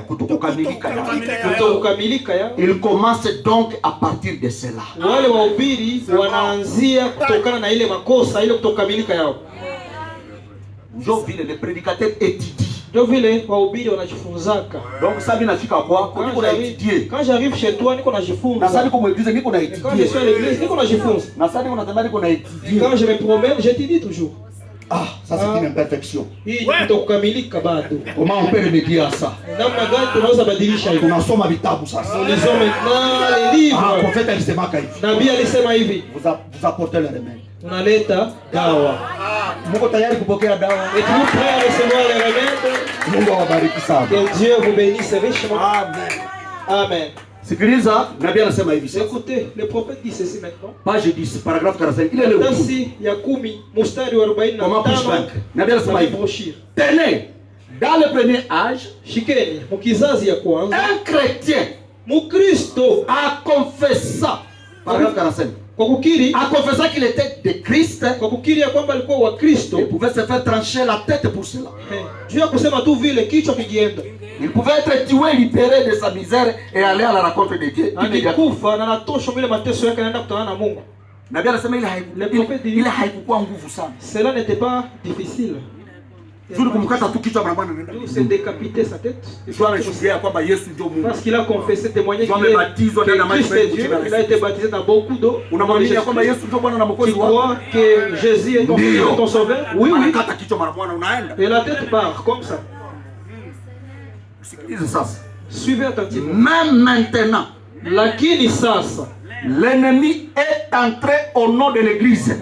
kutokukamilika yao. kutokukamilika yao, Il commence donc à partir de cela. wale wahubiri wanaanzia kutokana na ile makosa ile kutokukamilika yao. Ndio vile le prédicateur étudie. Ndio vile wahubiri wanajifunzaka. Donc ça vinafika kwako niko na étudier. Quand j'arrive chez toi niko Na sasa najifunza. niko mu église niko na Quand je suis à étudier. l'église niko najifunza. Na sasa niko nataka niko na étudier. Quand je me promène, j'étudie toujours. Ah, ça c'est une imperfection. Hii ni kutokukamilika bado. Comment on peut remédier à ça? Namna gani tunaweza badilisha hiyo? Tunasoma vitabu sasa. Nous lisons maintenant les Ah, livres. prophète alisemaka hivi. Nabii alisema hivi, Vous apportez le remède. tunaleta dawa. Mko tayari kupokea dawa? Êtes-vous prêts à recevoir les remèdes? Mungu awabariki sana. Que Dieu vous bénisse richement. Amen. Amen. Sikiliza, nabii anasema hivi. Écoutez, le prophète dit ceci maintenant. Page 10, paragraphe 45. Il est le Tasi ya 10 mstari wa 45. Comment puis-je vaincre? Nabii anasema hivi. Tenez, dans le premier âge, shikeni mukizazi ya kwanza, un chrétien, Mukristo a confessé, paragraphe 45. Kwa kukiri, a confessé qu'il était de Christ, kwa kukiri ya kwamba alikuwa wa Kristo, il pouvait se faire trancher la tête pour cela. Juu ya kusema tu vile kichwa kigienda. Il pouvait être tué, libéré de sa misère et aller à la rencontre de Dieu. Akikufa na natosha vile mateso yake anaenda kutana na Mungu. Nabii anasema ile haikuwa nguvu sana. Cela n'était pas difficile. Zuri kumkata tu kichwa bwana anaenda. Tout s'est décapité sa tête. Soit ameshuhudia kwamba Yesu ndio Mungu. Parce qu'il a confessé, témoigné qu'il est Christ est Dieu. Il a été baptisé dans beaucoup d'eau. Unamwamini kwamba Yesu ndio Bwana na Mwokozi wako? Tu crois que Jésus est ton sauveur? Oui, oui. Anakata kichwa mara moja unaenda. Et la tête part comme ça. Sikiliza sasa. Suivez attentivement. Même maintenant, lakini sasa l'ennemi est entré au nom de l'église.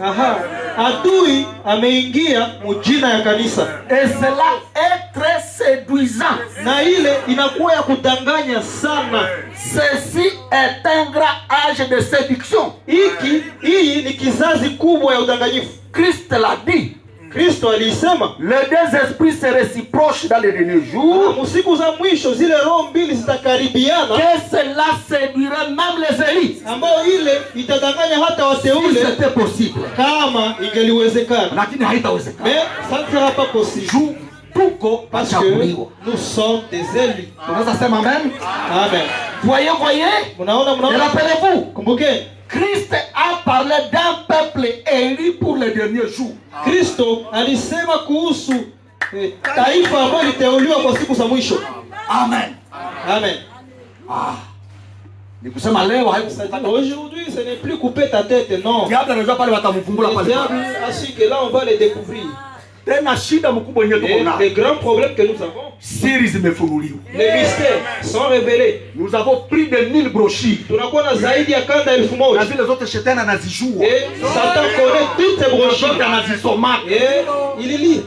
Adui ameingia mujina ya kanisa. Et cela est très séduisant. Na ile inakuwa ya kudanganya sana. Ceci est un grand âge de séduction. Hii ni kizazi kubwa ya udanganyifu. Christ l'a dit. Kristo alisema les deux esprits se réciprochent dans les derniers jours. Musiku za mwisho zile roho mbili zitakaribiana. Que cela séduirait même les élites. Ambayo ile itadanganya hata wateule. Si c'était possible. Kama ingeliwezekana. Lakini haitawezekana. Mais ça ne sera pas possible. Parce que nous sommes des élus. Tunaweza sema amen. Amen. Voyez. Mnaona. Rappelez-vous. Kumbukeni. Christ a parlé d'un peuple élu pour les derniers jours. Kristo alisema kuhusu taifa ambalo liteuliwa kwa siku za mwisho. Amen. Amen. Ni kusema leo aujourd'hui ce n'est plus couper ta tête, non. Diable anajua pale watamfungula pale. Diable a su que là on va les découvrir. Tena shida mkubwa yenyewe tuko nayo. Les grands problèmes que nous avons. Siri zimefunuliwa. Les mystères sont révélés. Nous avons plus de 1000 brochures. Tunakuwa na zaidi ya kanda 1000. Na zile zote shetani anazijua. Et Satan connaît toutes ces brochures. Anazisoma. Et il lit.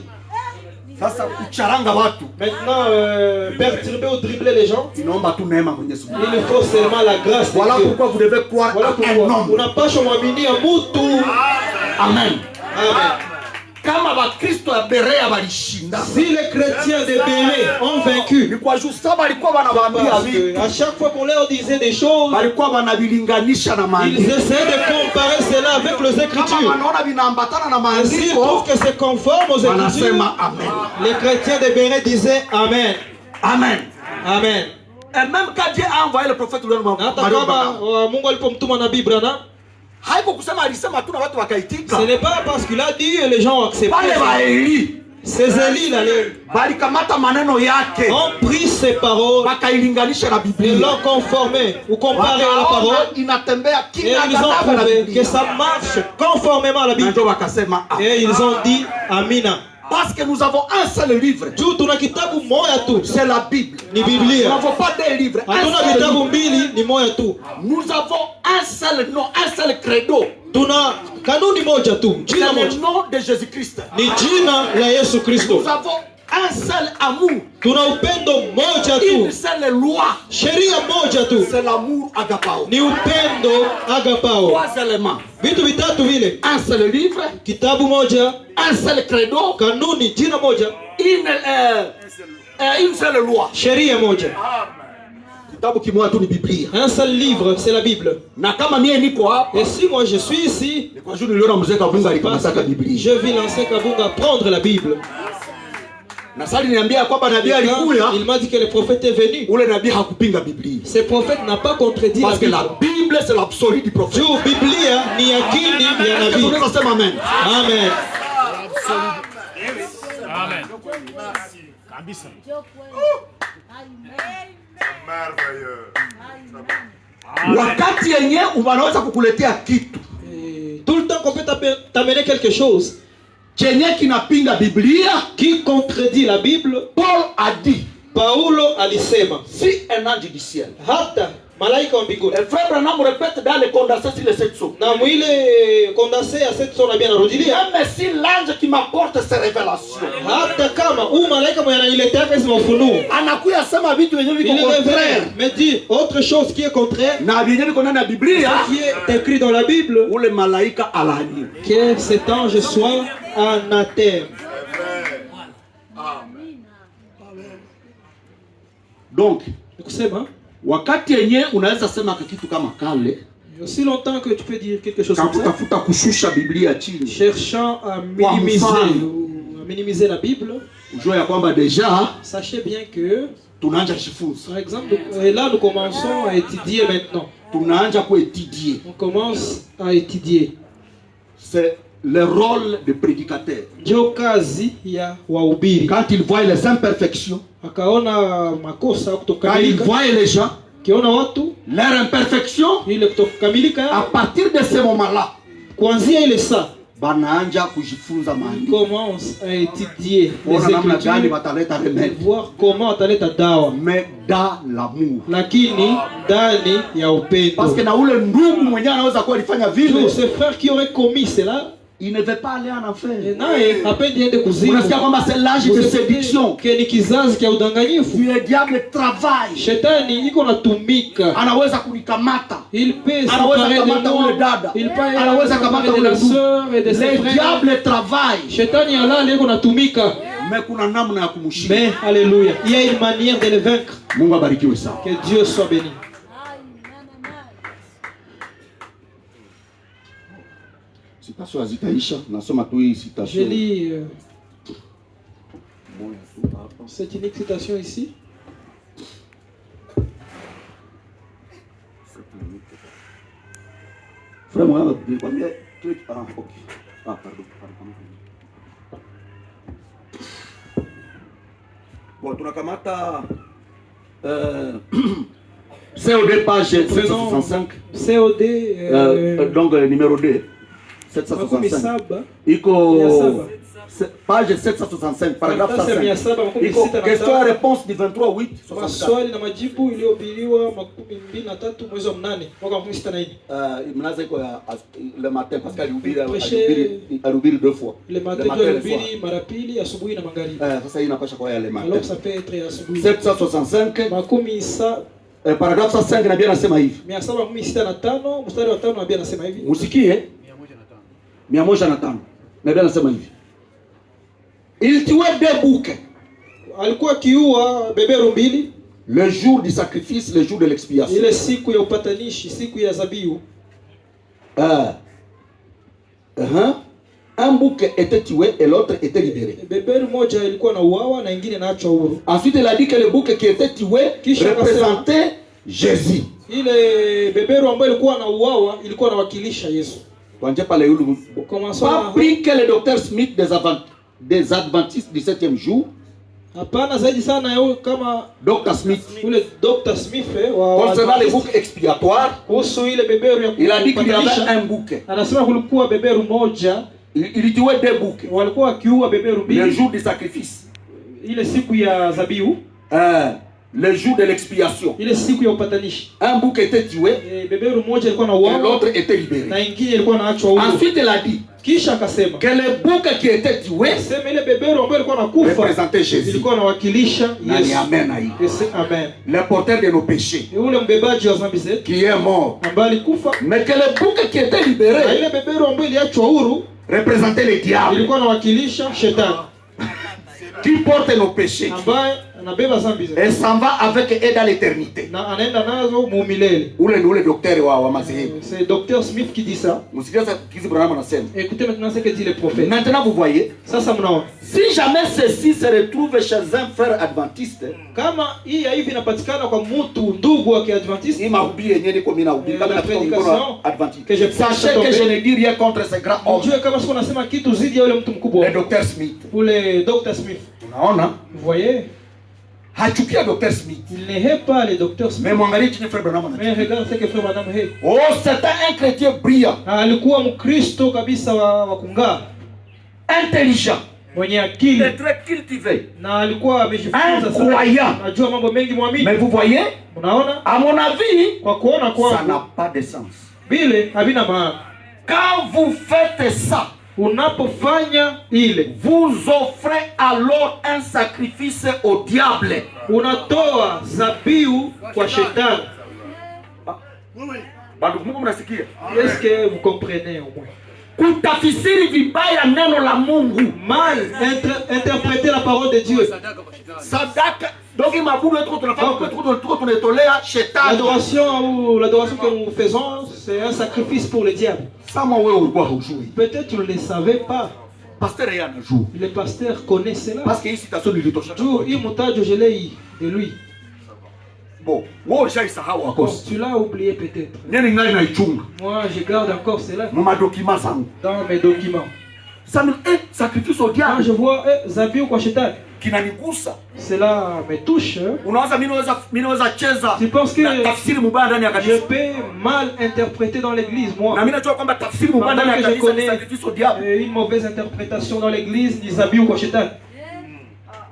Sasa kucharanga watu. Maintenant perturber ou dribbler les gens. Inaomba tu neema Mwenyezi Mungu. Il faut seulement la grâce de Dieu. Voilà pourquoi vous devez croire en un homme. Unapaswa muaminia mtu. Amen. Amen. Kama Bakristo ya Berea walishinda. Si les chrétiens de Béret ont vaincu. Ni kwa juu sababu walikuwa wanawaambia vitu. À chaque fois qu'on leur disait des choses, walikuwa wanavilinganisha na maandiko. Ils essaient de comparer cela avec les Écritures. Kama wanaona vinaambatana na maandiko, s'ils trouvent que c'est conforme aux Écritures, wanasema amen. Les chrétiens de Béret disaient amen. Amen. Amen. Et même quand Dieu a envoyé le prophète Mungu alipomtuma nabii Branham, haiko kusema alisema tu na watu wakaitika. Ce n'est pas parce qu'il a dit et les gens ont accepté. Ces élus là, balikamata maneno yake, ont pris ses paroles, bakailinganisha na Biblia, et l'ont conformé ou comparé à la parole, inatembea et ils ont prouvé que ça marche conformément à la Bible. Et ils ont dit Amina. Parce que nous avons un seul livre. C'est la Bible. Ni Biblia. Nous n'avons pas deux livres. Nous avons un seul nom, un seul credo. C'est le nom de Jésus-Christ. Nous avons un seul amour. Une seule loi. C'est l'amour agapao. Trois éléments. Un seul livre. Un seul credo. Une seule loi. Un seul livre, c'est la Bible. Et si moi je suis ici, je vis l'ancien Kabunga prendre la Bible. Il m'a dit que le prophète est venu. Ce prophète n'a pas contredit parce que la Bible c'est l'absolu du prophète. Amen. Amen. Wakati yenye wanaweza kukuletea kitu, tout le temps qu'on peut t'amener quelque chose qui contredit la Bible, Paul a dit, Paulo alisema, si un ange du ciel hata malaika wa mbinguni. Et frère Branham répète dans les condensés sur les 7 sceaux. Na mwile condensé ya 7 sceaux na bien narudilia. Même si l'ange qui m'apporte ces révélations, hata kama huu malaika mwenye ananiletea hizo mafunuo, anakuya sema vitu vyenyewe viko contraire, mais dit autre chose qui est contraire na vyenyewe viko ndani ya Biblia, qui est écrit dans la Bible, ule malaika alaaniwe. Que cet ange soit anathème. Donc, kusema wakati yenyewe unaweza sema kitu kama kale, aussi longtemps que tu peux dire quelque chose comme ça, tafuta kushusha Biblia chini, cherchant à minimiser la Bible, ujue ya kwamba deja sachez bien que tunaanza jifunza. Par exemple, là nous commençons à étudier maintenant. Tunaanza kuétudier. On commence à étudier. C'est le rôle de prédicateur. Ndio kazi ya wahubiri. Quand il voit les imperfections, akaona makosa kutokamilika, quand il voit les gens, kiona watu leur imperfection, ile kutokamilika, à partir de ce moment-là, kuanzia ile saa banaanja kujifunza maandiko. Commence à étudier les Écritures, voir comment ataleta dawa, mais dans l'amour, lakini ndani ya upendo. Parce que na ule ndugu mwenyewe anaweza kuwa alifanya vile, ce frère qui aurait commis cela, il ne veut pas aller en enfer. Naye hapendi ende kuzimu. Unasikia kwamba c'est l'âge de séduction. Ni kizazi cha udanganyifu. Le diable travaille. Shetani iko natumika. Anaweza kunikamata. Il peut anaweza kamata ule dada. Anaweza kamata ule ndugu. Le diable travaille. Shetani halali iko natumika. Mais kuna namna ya kumshinda. Mais alléluia, il y a une manière de le vaincre. Mungu abarikiwe sana. Que Dieu soit béni. Citation azitaisha, nasoma tu hii citation. Je lis cette unique citation ici. Frère, moi, combien truc ah OK. Ah pardon. Bon, tunakamata COD page 765. COD donc numéro 2. 765. Iko page 765 paragraphe 5. Iko question réponse du 23/8 maswali na majibu iliyohubiriwa 23 mwezi wa 8 mwaka 2064. Mnaanza iko le matin parce qu'alihubiri deux fois. Le matin alihubiri mara pili asubuhi na magharibi. Sasa hii inapasha kwa le matin. Alors ça peut être asubuhi. 765 makumi paragraphe 5 na bien nasema hivi. 765 mstari wa 5 na bien nasema hivi. Musikie 105 na bien nasema hivi. Il tuait deux boucs. Alikuwa kiua beberu mbili. Le jour du sacrifice, le jour de l'expiation. Ile siku ya upatanishi, siku ya zabihu. Un bouc était tué et l'autre était libéré. Beberu moja ilikuwa na uawa na ingine naachwa huru. Ensuite il a dit que le bouc qui était tué représentait Jésus. Ile beberu ambayo ilikuwa na uawa ilikuwa inawakilisha Yesu. Pas pris que le docteur Smith des Adventistes du 7e jour. Hapana zaidi sana yao kama Dr. Smith. Ule Dr. Smith concernant les boucs expiatoires. Kuhusu ile beberu ya il a dit qu'il y avait un bouc. Anasema kulikuwa beberu moja. Il tuait deux boucs. Walikuwa kiua beberu mbili. Le jour du sacrifice. Ile siku ya zabihu. Le jour de l'expiation. Ile siku ya upatanishi. Un bouc était tué. Beberu moja ilikuwa na uawa. Et l'autre était libéré. Na ingine ilikuwa naachwa huru. Ensuite il a dit. Kisha akasema que le bouc qui était tué. Sema ile beberu ambayo ilikuwa nakufa. Représentait Jésus. Ilikuwa nawakilisha Yesu. Amen aïe. Amen. Le porteur de nos péchés. Ule mbebaji wa dhambi zetu. Qui est mort. Ambaye alikufa. Mais que le bouc qui était libéré. Na ile beberu ambayo iliachwa huru. Représentait le diable. Ilikuwa nawakilisha shetani. Qui porte nos péchés. Ambaye anabeba dhambi zetu. Et s'en va avec eux dans l'éternité. Na anaenda nazo milele. Ule docteur wa madhehebu. C'est Dr. Smith qui dit ça. Msikiza kizi Branham anasema. Écoutez maintenant ce que dit le prophète. Maintenant vous voyez. Sasa mnaona. Si jamais ceci se retrouve chez un frère adventiste. Kama hii hivi inapatikana kwa mtu ndugu wa Kiadventiste. Hii mahubiri yenyewe niko mimi nahubiri kama prédication adventiste. Sachez que je ne dis rien contre ce grand homme. Unajua kama siko nasema kitu zidi ya yule mtu mkubwa. Le Dr. Smith. Ule Dr. Smith. Unaona? Vous voyez? Hachukia Dr. Smith. Il ne hait pas le Dr. Smith. Mais mwangalie chini frère Branham. Mais regarde ce que frère Branham hait. Oh, c'était un chrétien brillant. Alikuwa Mkristo kabisa wa kungaa. Intelligent. est très cultivé, incroyable. Mais vous voyez, à mon avis, ça n'a pas de sens. Quand vous faites ça, vous offrez alors un sacrifice au diable. Est-ce que vous comprenez au moins? Kutafsiri vibaya neno la Mungu, mal interpréter la parole de Dieu. Sadaka donc l'adoration que nous faisons, c'est un sacrifice pour le diable. Peut-être tu ne le savais pas. Le pasteur connaît cela. Parce que je l'ai eu de lui. Bon, tu l'as oublié peut-être. Moi, je garde encore cela dans mes documents. Sacrifice au diable. Quand je vois Zabiu kwa shetani, cela me touche. Tu penses que je peux mal interpréter dans l'église, moi? Je connais une mauvaise interprétation dans l'église du Zabiu kwa shetani.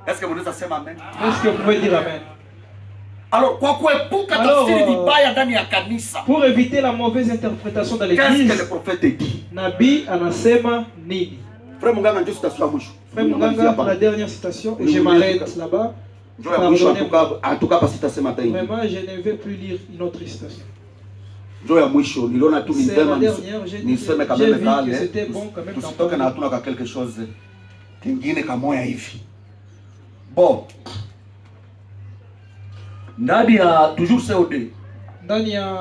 Est-ce que vous nous avez amen? Est-ce que vous pouvez dire amen? Alors, pour éviter la mauvaise interprétation dans l'église, qu'est-ce que le prophète dit? Nabi anasema nini? Frère Munganga, la dernière citation, et je m'arrête là-bas. En tout cas, pas citation matin. Vraiment, je ne vais plus lire une autre citation. C'est la dernière, j'ai vu que c'était bon quand même. Quelque chose. Bon. Ndani ya toujours COD, ndani ya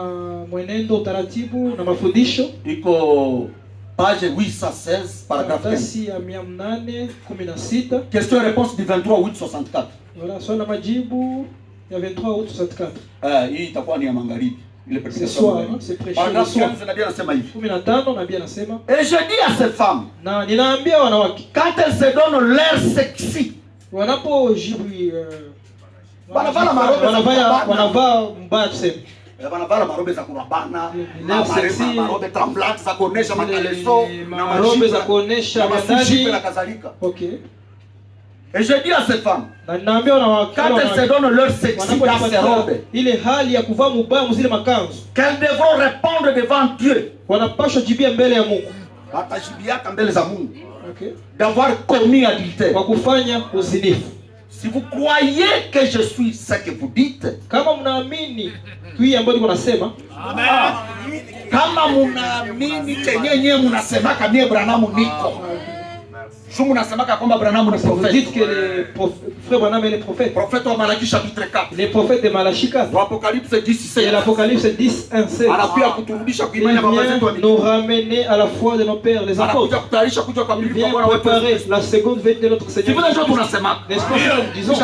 mwenendo taratibu na mafundisho iko page 816 paragraphe 816. Question et réponse du 23 août 64. Voilà, swali la majibu ya 23 août 64. Hii itakuwa ni ya magharibi. Ile prédication. C'est prêché. Paragraphe 15 nabii anasema hivi. 15 nabii anasema. Et je dis à ces femmes, na ninaambia wanawake, quand elles se donnent l'air sexy, wanapojibu wanavaa mbaya tuseme. Wanavaa marobe za kurabana, marobe tremblant za kuonesha makaleso, na marobe za kuonesha madadi na kadhalika. Okay. Et je dis à ces femmes, na ninaambia wanawake, quand elles se donnent leur sexy dans ces robes, ile hali ya kuvaa mbaya mzile makanzu, qu'elles devront répondre devant Dieu. Wanapaswa jibia mbele ya Mungu. Watajibiaka mbele za Mungu. Okay. D'avoir commis adultère. Kwa kufanya uzinifu. Si vous croyez que je suis ce que vous dites, kama mnaamini hii ambayo niko nasema, kama mnaamini kenyenye mnasemaka mie Branham niko. Sio mnasemaka kwamba Branham ni prophète. Dites que le frère Branham est le prophète. Prophète wa Malaki chapitre 4. Les prophètes de Malachie 4. Apocalypse 10:7. Et l'Apocalypse 10:1-7. Anapia kuturudisha kwa imani ya baba zetu wa mbinguni. Nous ramener à la foi de nos pères les apôtres. Anapia kutayarisha kuja kwa Biblia kwa préparer la seconde venue de notre Seigneur. Tu veux les tunasema. Disons.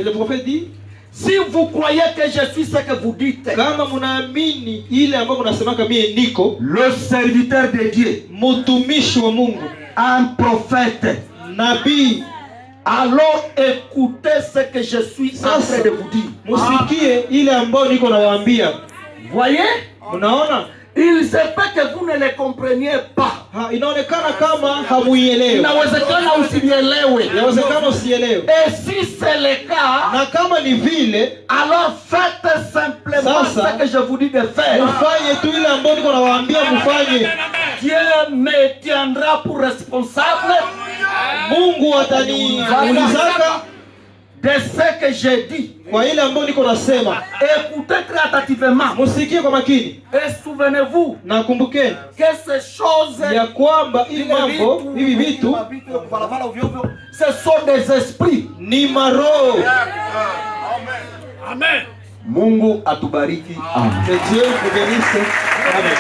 Le prophète dit, si vous croyez que je suis ce que vous dites, kama mnaamini ile ambayo mnasemaka mie niko, le serviteur de Dieu, mtumishi wa Mungu, un prophète, nabii, alors écoutez ce que je suis en train de vous dire. Musikie ile ambayo niko nawaambia. Voyez? Unaona? Il se peut que vous ne les compreniez pas. Inaonekana kama hamuielewi. Inawezekana usielewe. Inawezekana usielewe. Et si c'est le cas, na kama ni vile, alors faites simplement ce que je vous dis de faire. Mufanye tu ile ambayo niko nawaambia mufanye. Dieu me tiendra pour responsable. Mungu ataniulizaka de ce que j'ai dit. Kwa ile ambayo niko nasema. Écoutez très attentivement. Musikie kwa makini. Et souvenez-vous, nakumbukeni que ces choses, ya kwamba hii mambo, hivi vitu, ce sont des esprits. Ni maroho. Amen. Mungu atubariki. Amen. Que Dieu vous bénisse. Amen.